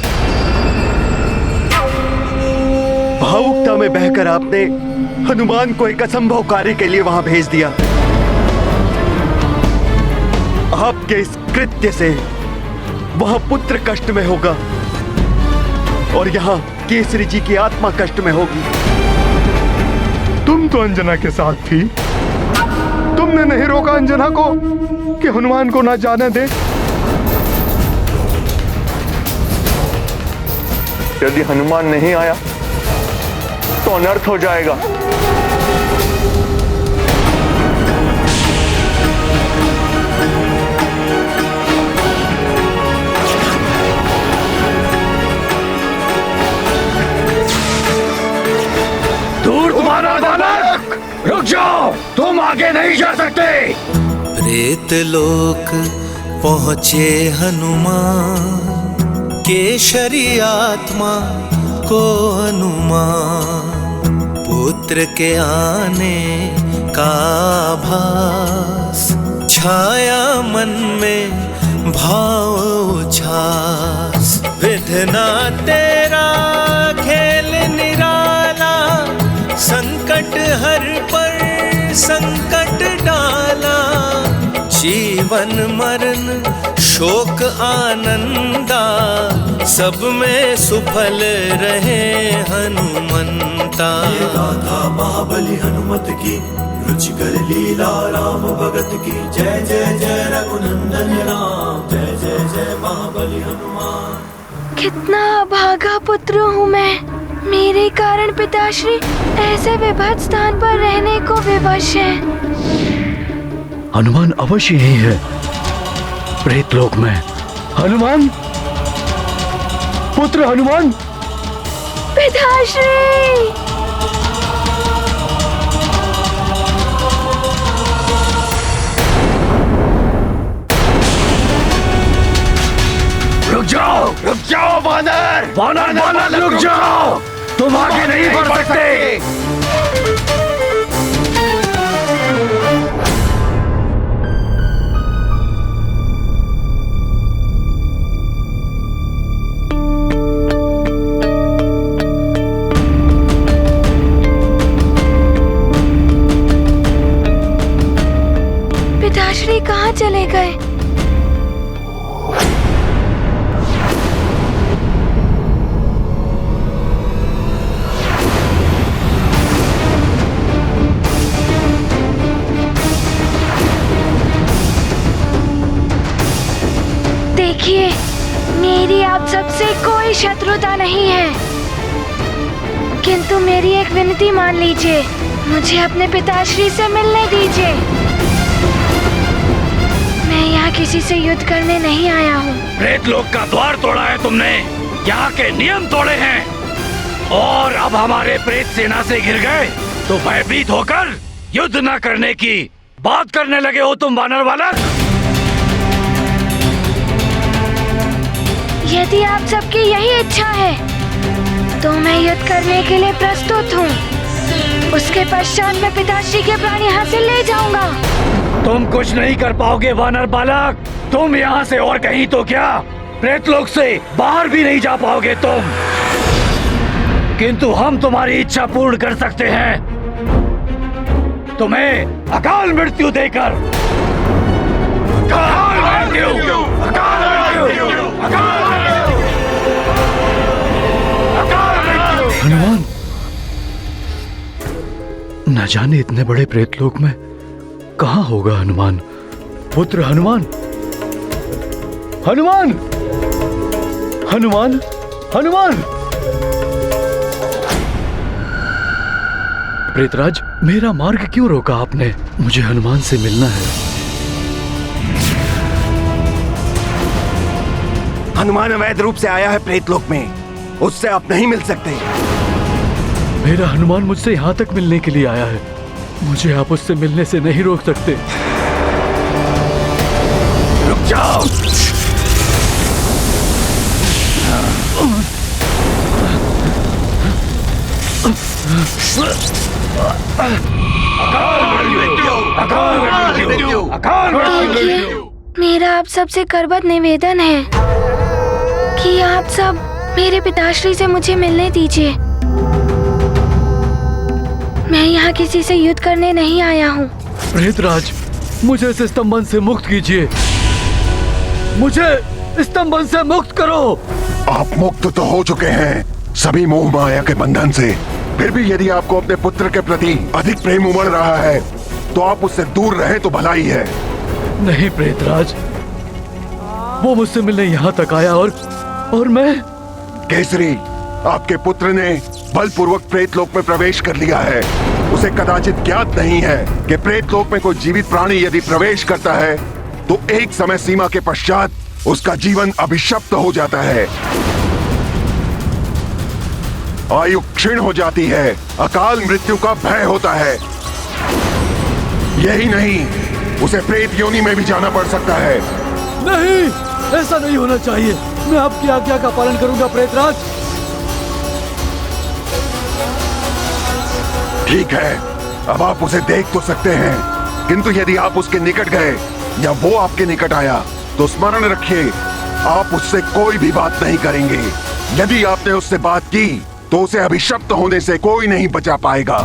भावुकता में बहकर आपने हनुमान को एक असंभव कार्य के लिए वहां भेज दिया। आपके इस कृत्य से वहां पुत्र कष्ट में होगा और यहाँ केसरी जी की आत्मा कष्ट में होगी। तुम तो अंजना के साथ थी, तुमने नहीं रोका अंजना को कि हनुमान को ना जाने दे। यदि हनुमान नहीं आया तो अनर्थ हो जाएगा। दूर तुम्हारा बालक, रुक जाओ, तुम आगे नहीं जा सकते। प्रेत लोक पहुँचे हनुमान, केशरी आत्मा को अनुमान, पुत्र के आने का आभास, छाया मन में भाव उछास। विधना तेरा खेल निराला, संकट हर पर संकट डाला, जीवन मरण शोक आनंदा, सब में सुफल रहे हनुमंता। ये गाथा महाबली हनुमत की, रुचिकर लीला राम भगत की। जय जय जय रघुनंदन राम, जय जय जय महाबली हनुमान। कितना अभागा पुत्र हूँ मैं, मेरे कारण पिताश्री ऐसे विभत्स स्थान पर रहने को विवश है। हनुमान अवश्य ही है प्रेतलोक में। हनुमान, पुत्र हनुमान। पिताश्री, रुक जाओ वानर, वानर रुक जाओ, तुम आगे नहीं बढ़ सकते। पिताश्री कहाँ चले गए? देखिए, मेरी आप सबसे कोई शत्रुता नहीं है, किंतु मेरी एक विनती मान लीजिए, मुझे अपने पिताश्री से मिलने दीजिए। मैं यहाँ किसी से युद्ध करने नहीं आया हूँ। प्रेतलोक का द्वार तोड़ा है तुमने, यहाँ के नियम तोड़े हैं, और अब हमारे प्रेत सेना से घिर गए तो भयभीत होकर युद्ध न करने की बात करने लगे हो तुम वानर बालक। यदि आप सबकी यही इच्छा है तो मैं युद्ध करने के लिए प्रस्तुत हूँ। उसके पश्चात मैं पिताश्री के प्राण यहाँ से ले जाऊंगा। तुम कुछ नहीं कर पाओगे वानर बालक, तुम यहाँ से और कहीं तो क्या, प्रेतलोक से बाहर भी नहीं जा पाओगे तुम। किंतु हम तुम्हारी इच्छा पूर्ण कर सकते हैं, तुम्हें अकाल मृत्यु देकर। अकाल मृत्यु, अकाल मृत्यु, अकाल मृत्यु, अकाल मृत्यु। हनुमान, न जाने इतने बड़े प्रेतलोक में कहाँ होगा हनुमान। पुत्र हनुमान, हनुमान, हनुमान, हनुमान। प्रेतराज, मेरा मार्ग क्यों रोका आपने? मुझे हनुमान से मिलना है। हनुमान अवैध रूप से आया है प्रेतलोक में, उससे आप नहीं मिल सकते। मेरा हनुमान मुझसे यहाँ तक मिलने के लिए आया है, मुझे आप उससे मिलने से नहीं रोक सकते। रुक जाओ। देखिए, मेरा आप सबसे करबद्ध निवेदन है कि आप सब मेरे पिताश्री से मुझे मिलने दीजिए। मैं यहाँ किसी से युद्ध करने नहीं आया हूँ। प्रेतराज, मुझे इस स्तंभन से मुक्त कीजिए। मुझे स्तंभन से मुक्त करो। आप मुक्त तो हो चुके हैं सभी मोह माया के बंधन से। फिर भी यदि आपको अपने पुत्र के प्रति अधिक प्रेम उमड़ रहा है तो आप उससे दूर रहे तो भला ही है। नहीं प्रेतराज, वो मुझसे मिलने यहाँ तक आया और मैं। केसरी, आपके पुत्र ने बलपूर्वक प्रेतलोक में प्रवेश कर लिया है। उसे कदाचित ज्ञात नहीं है कि प्रेतलोक में कोई जीवित प्राणी यदि प्रवेश करता है तो एक समय सीमा के पश्चात उसका जीवन अभिशप्त हो जाता है, आयु क्षीण हो जाती है, अकाल मृत्यु का भय होता है। यही नहीं, उसे प्रेत योनि में भी जाना पड़ सकता है। नहीं, ऐसा नहीं होना चाहिए। मैं आपकी आज्ञा का पालन करूंगा प्रेतराज। ठीक है, अब आप उसे देख तो सकते हैं, किंतु यदि आप उसके निकट गए या वो आपके निकट आया तो स्मरण रखिए, आप उससे कोई भी बात नहीं करेंगे। यदि आपने उससे बात की तो उसे अभिशप्त होने से कोई नहीं बचा पाएगा।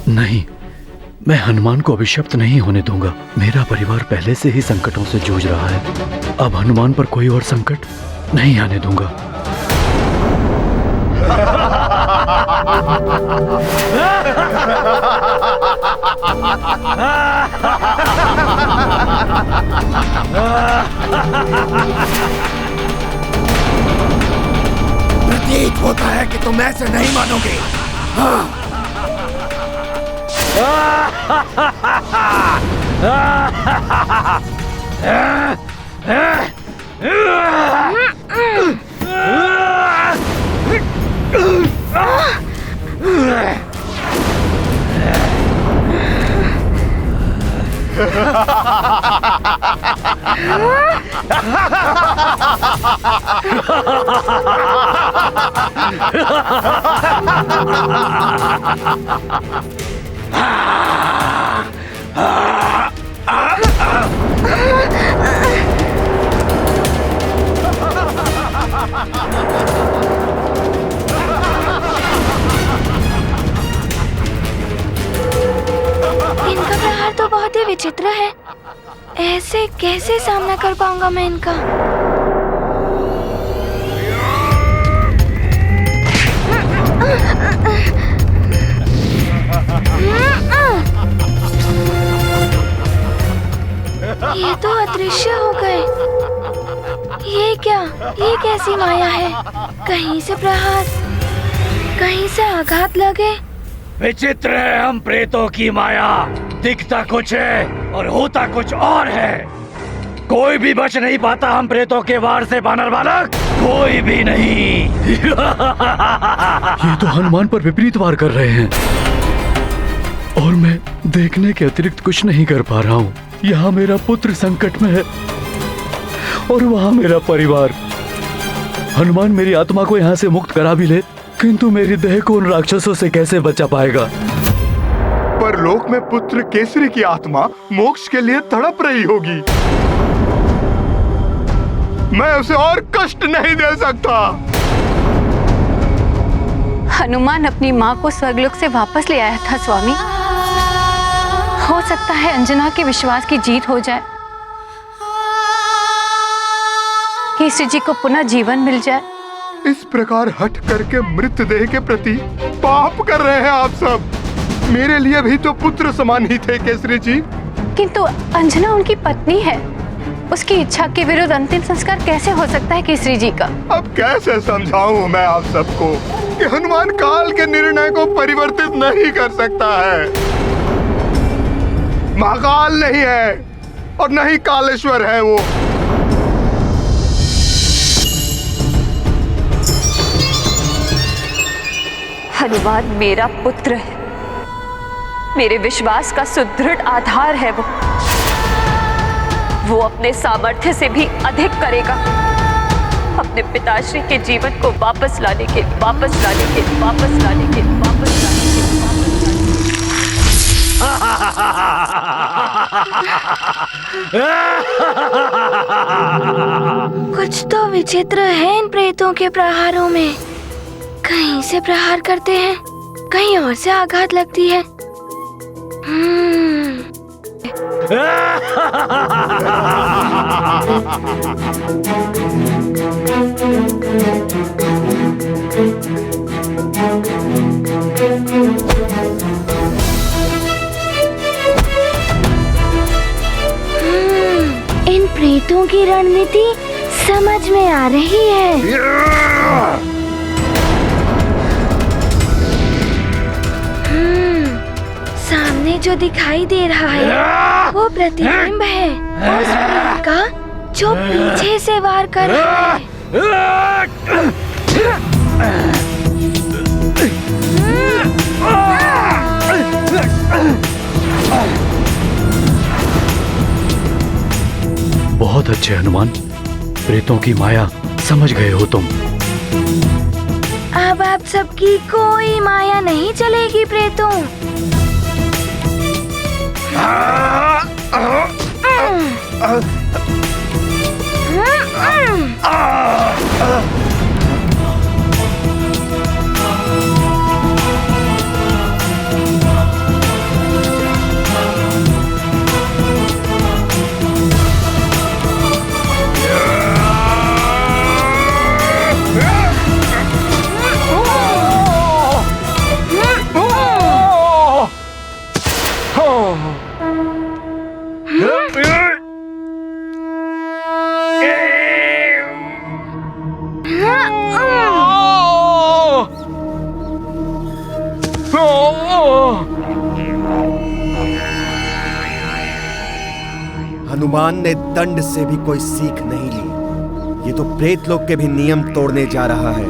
नहीं, मैं हनुमान को अभिशप्त नहीं होने दूंगा। मेरा परिवार पहले से ही संकटों से जूझ रहा है। अब हनुमान पर कोई और संकट नहीं आने दूंगा। प्रतीत होता है कि तुम ऐसे नहीं मानोगे। हाँ। इनका प्रहार तो बहुत ही विचित्र है। ऐसे कैसे सामना कर पाऊंगा मैं इनका? ये तो अदृश्य हो गए। ये क्या? ये कैसी माया है? कहीं से प्रहार, कहीं से आघात लगे। विचित्र है हम प्रेतों की माया। दिखता कुछ है और होता कुछ और है। कोई भी बच नहीं पाता हम प्रेतों के वार से, बानर बालक, कोई भी नहीं। ये तो हनुमान पर विपरीत वार कर रहे हैं और मैं देखने के अतिरिक्त कुछ नहीं कर पा रहा हूँ। यहाँ मेरा पुत्र संकट में है और वहाँ मेरा परिवार। हनुमान मेरी आत्मा को यहाँ से मुक्त करा भी ले, किंतु मेरी देह को उन राक्षसों से कैसे बचा पाएगा? पर लोक में पुत्र केसरी की आत्मा मोक्ष के लिए तड़प रही होगी। मैं उसे और कष्ट नहीं दे सकता। हनुमान अपनी माँ को स्वर्गलोक से वापस ले आया था स्वामी। हो सकता है अंजना के विश्वास की जीत हो जाए, केसरी जी को पुनः जीवन मिल जाए। इस प्रकार हट करके मृतदेह के प्रति पाप कर रहे हैं आप सब। मेरे लिए भी तो पुत्र समान ही थे केसरी जी। किंतु अंजना उनकी पत्नी है। उसकी इच्छा के विरुद्ध अंतिम संस्कार कैसे हो सकता है केसरी जी का? अब कैसे समझाऊं मैं आप सबको कि हनुमान काल के निर्णय को परिवर्तित नहीं कर सकता है। महाकाल नहीं है और न ही कालेश्वर है वो। हनुमान मेरा पुत्र है, मेरे विश्वास का सुदृढ़ आधार है। वो अपने सामर्थ्य से भी अधिक करेगा। अपने पिताश्री के जीवन को वापस लाने के कुछ तो विचित्र है इन प्रेतों के प्रहारों में। कहीं से प्रहार करते हैं, कहीं और से आघात लगती है। इन प्रेतों की रणनीति समझ में आ रही है। सामने जो दिखाई दे रहा है वो प्रतिबिंब है उस प्रेत का जो पीछे से वार कर रहा है। बहुत अच्छे हनुमान, प्रेतों की माया समझ गए हो तुम। अब आप सबकी कोई माया नहीं चलेगी प्रेतों। हनुमान ने दंड से भी कोई सीख नहीं ली। ये तो प्रेत लोग के भी नियम तोड़ने जा रहा है।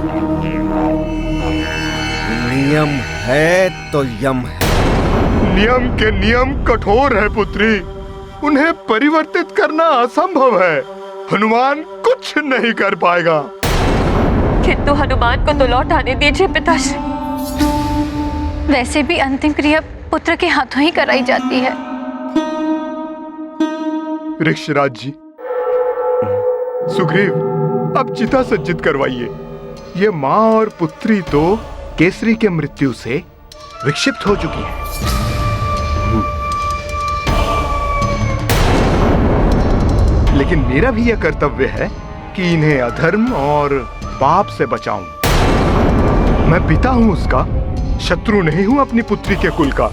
नियम है तो यम है। नियम के नियम कठोर है पुत्री, उन्हें परिवर्तित करना असंभव है। हनुमान कुछ नहीं कर पाएगा। किंतु हनुमान को तो लौट आने दीजिए पिताश्री। वैसे भी अंतिम क्रिया पुत्र के हाथों ही कराई जाती है। ऋक्षराज जी, सुग्रीव, अब चिता सज्जित करवाइए। ये माँ और पुत्री तो केसरी के मृत्यु से विक्षिप्त हो चुकी हैं। लेकिन मेरा भी यह कर्तव्य है कि इन्हें अधर्म और पाप से बचाऊं। मैं पिता हूं उसका, शत्रु नहीं हूं अपनी पुत्री के कुल का।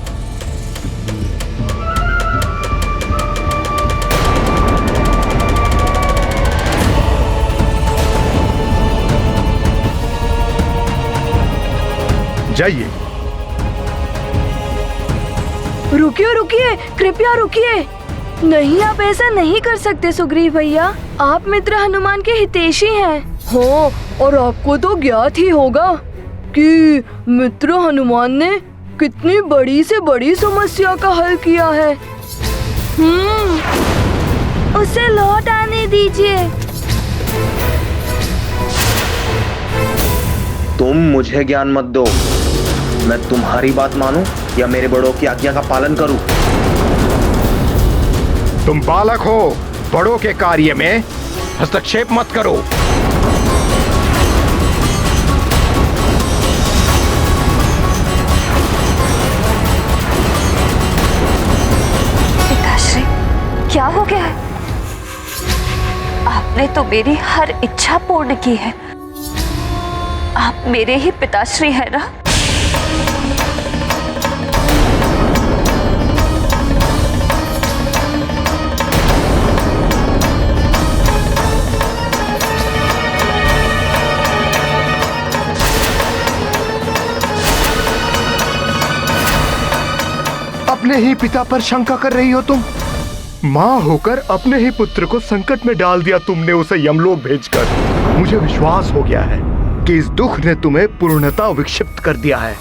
जाइए। रुकिए रुकिए, कृपया रुकिए। नहीं, आप ऐसा नहीं कर सकते सुग्रीव भैया। आप मित्र हनुमान के हितैषी हैं। हाँ, और आपको तो ज्ञात ही होगा कि मित्र हनुमान ने कितनी बड़ी से बड़ी समस्या का हल किया है। उसे लौट आने दीजिए। तुम मुझे ज्ञान मत दो। मैं तुम्हारी बात मानूं या मेरे बड़ों की आज्ञा का पालन करूं? तुम बालक हो, बड़ों के कार्य में हस्तक्षेप मत करो। पिताश्री, क्या हो गया है? आपने तो मेरी हर इच्छा पूर्ण की है। आप मेरे ही पिताश्री हैं ना? अपने ही पिता पर शंका कर रही हो तुम? माँ होकर अपने ही पुत्र को संकट में डाल दिया तुमने, उसे यमलोक भेजकर। मुझे विश्वास हो गया है कि इस दुख ने तुम्हें पूर्णतः विक्षिप्त कर दिया है।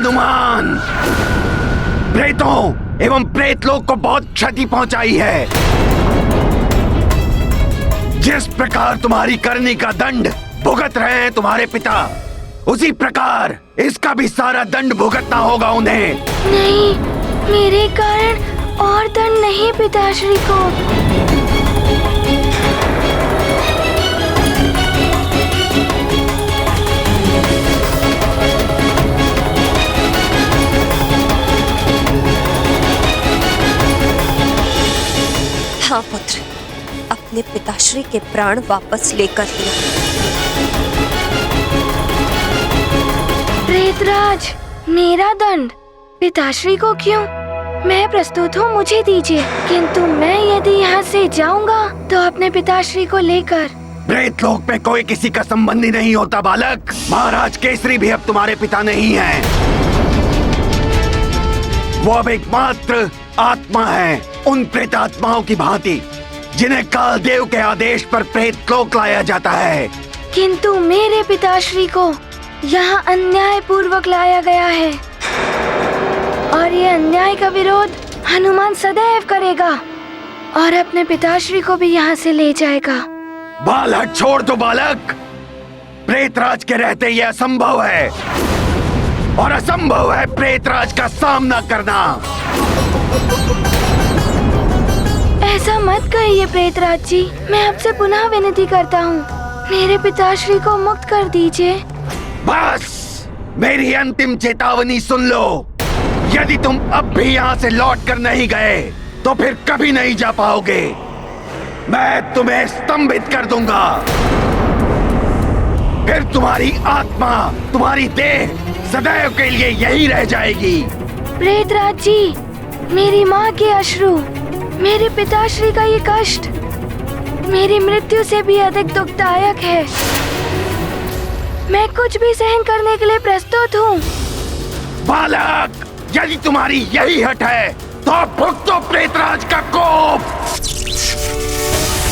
हनुमान प्रेतों एवं प्रेतलोक को बहुत क्षति पहुंचाई है। जिस प्रकार तुम्हारी करनी का दंड भुगत रहे हैं तुम्हारे पिता, उसी प्रकार इसका भी सारा दंड भुगतना होगा उन्हें। नहीं, मेरे कारण और दंड नहीं पिताश्री को। हाँ पुत्र, अपने पिताश्री के प्राण वापस लेकर लिया। प्रेतराज, मेरा दंड पिताश्री को क्यों? मैं प्रस्तुत हूँ, मुझे दीजिए। किंतु मैं यदि यहाँ से जाऊँगा तो अपने पिताश्री को लेकर। प्रेतलोक में कोई किसी का संबंधी नहीं होता बालक। महाराज केसरी भी अब तुम्हारे पिता नहीं हैं। वो अब एकमात्र आत्मा है, उन प्रेत आत्माओं की भांति जिन्हें कालदेव के आदेश पर प्रेतलोक लाया जाता है। किंतु मेरे पिताश्री को यहाँ अन्याय पूर्वक लाया गया है और ये अन्याय का विरोध हनुमान सदैव करेगा और अपने पिताश्री को भी यहाँ से ले जाएगा। बालक छोड़ दो बालक, प्रेतराज के रहते ये असंभव है और असंभव है प्रेतराज का सामना करना। ऐसा मत कहिए प्रेतराज जी, मैं आपसे पुनः विनती करता हूँ, मेरे पिताश्री को मुक्त कर दीजिए। बस मेरी अंतिम चेतावनी सुन लो। यदि तुम अब भी यहाँ से लौट कर नहीं गए तो फिर कभी नहीं जा पाओगे। मैं तुम्हें स्तंभित कर दूंगा। फिर तुम्हारी आत्मा, तुम्हारी देह सदैव के लिए यही रह जाएगी। प्रेतराज जी, मेरी माँ के अश्रु, मेरे पिताश्री का ये कष्ट मेरी मृत्यु से भी अधिक दुखदायक है। मैं कुछ भी सहन करने के लिए प्रस्तुत हूँ। बालक, यदि तुम्हारी यही हट है तो भुगतो प्रेतराज का कोप।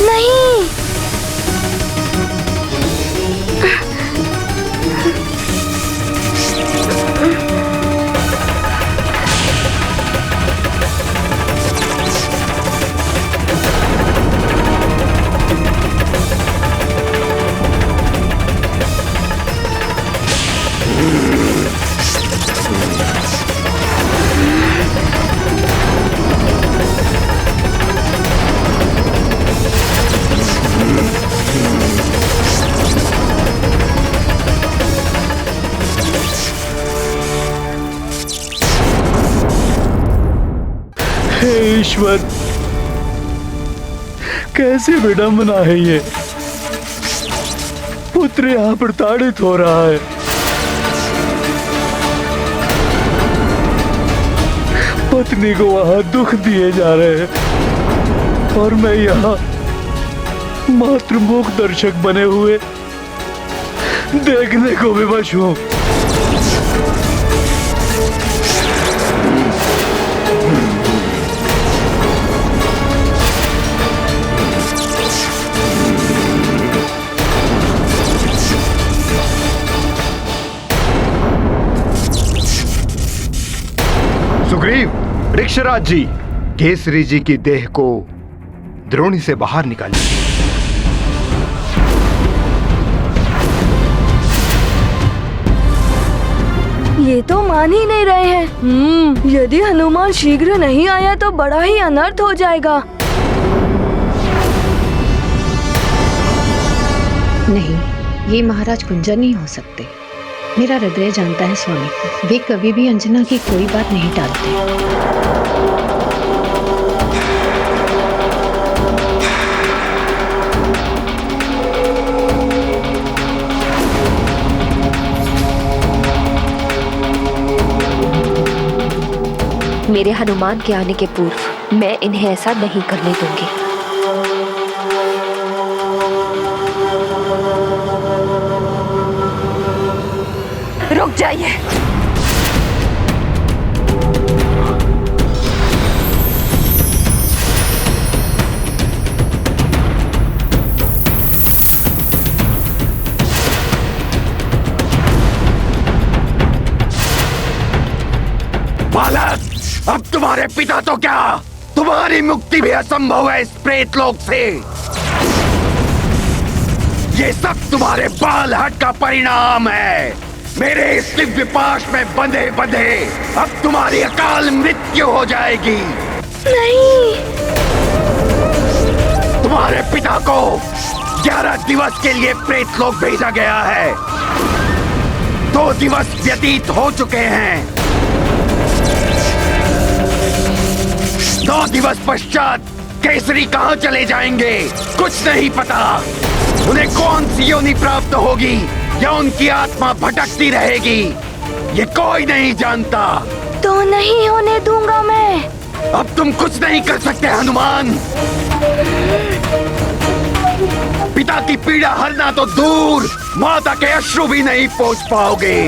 नहीं, हे ईश्वर, कैसे विडंबना है ये। पुत्र यहाँ प्रताड़ित हो रहा है। पत्नी को वहां दुख दिए जा रहे हैं और मैं यहाँ मात्र मूक दर्शक बने हुए देखने को विवश हूँ। सुग्रीव, ऋक्षराज जी, केसरी जी की देह को द्रोणी से बाहर निकालिए। ये तो मान ही नहीं रहे हैं। यदि हनुमान शीघ्र नहीं आया तो बड़ा ही अनर्थ हो जाएगा। नहीं, ये महाराज कुंजर नहीं हो सकते। मेरा हृदय जानता है स्वामी को, वे कभी भी अंजना की कोई बात नहीं टालते। मेरे हनुमान के आने के पूर्व मैं इन्हें ऐसा नहीं करने दूंगी। रुक जाइए। तुम्हारे पिता तो क्या, तुम्हारी मुक्ति भी असंभव है इस प्रेत लोक से। ये सब तुम्हारे बाल हट का परिणाम है। मेरे इस दिव्य पाश में बंधे बंधे अब तुम्हारी अकाल मृत्यु हो जाएगी। नहीं। तुम्हारे पिता को 11 दिवस के लिए प्रेत लोक भेजा गया है। 2 दिवस व्यतीत हो चुके हैं। 9 दिवस पश्चात केसरी कहाँ चले जाएंगे कुछ नहीं पता। उन्हें कौन सी योनि प्राप्त होगी या उनकी आत्मा भटकती रहेगी, ये कोई नहीं जानता। तो नहीं होने दूंगा मैं। अब तुम कुछ नहीं कर सकते हनुमान। पिता की पीड़ा हरना तो दूर, माता के अश्रु भी नहीं पोंछ पाओगे।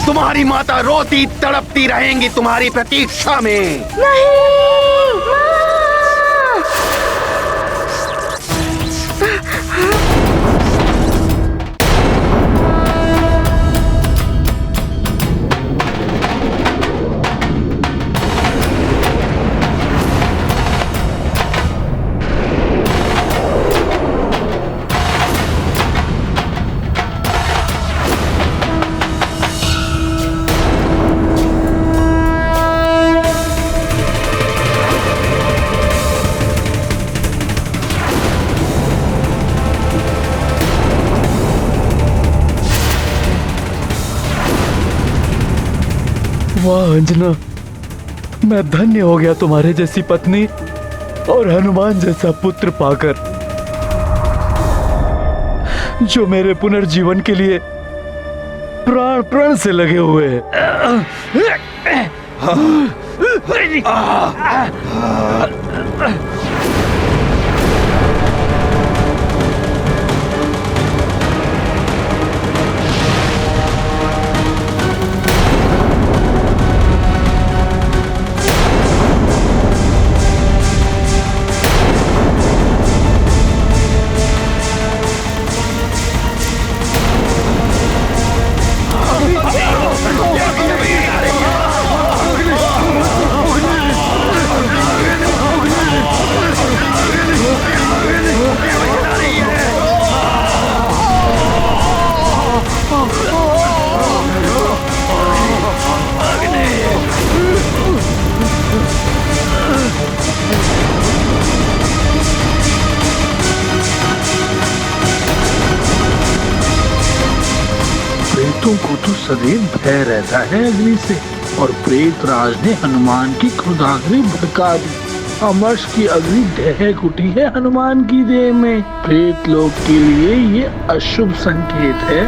तुम्हारी माता रोती तड़पती रहेंगी तुम्हारी प्रतीक्षा में। नहीं माँ। वाह अंजना, मैं धन्य हो गया तुम्हारे जैसी पत्नी और हनुमान जैसा पुत्र पाकर, जो मेरे पुनर्जीवन के लिए प्राण प्राण से लगे हुए हैं। प्रेतों को तो सदैव भय रहता है अग्नि से, और प्रेत राज ने हनुमान की क्रोधाग्नि भड़का दी। अमर्ष की अग्नि दहक उठी है हनुमान की देह में। प्रेत लोक के लिए ये अशुभ संकेत है।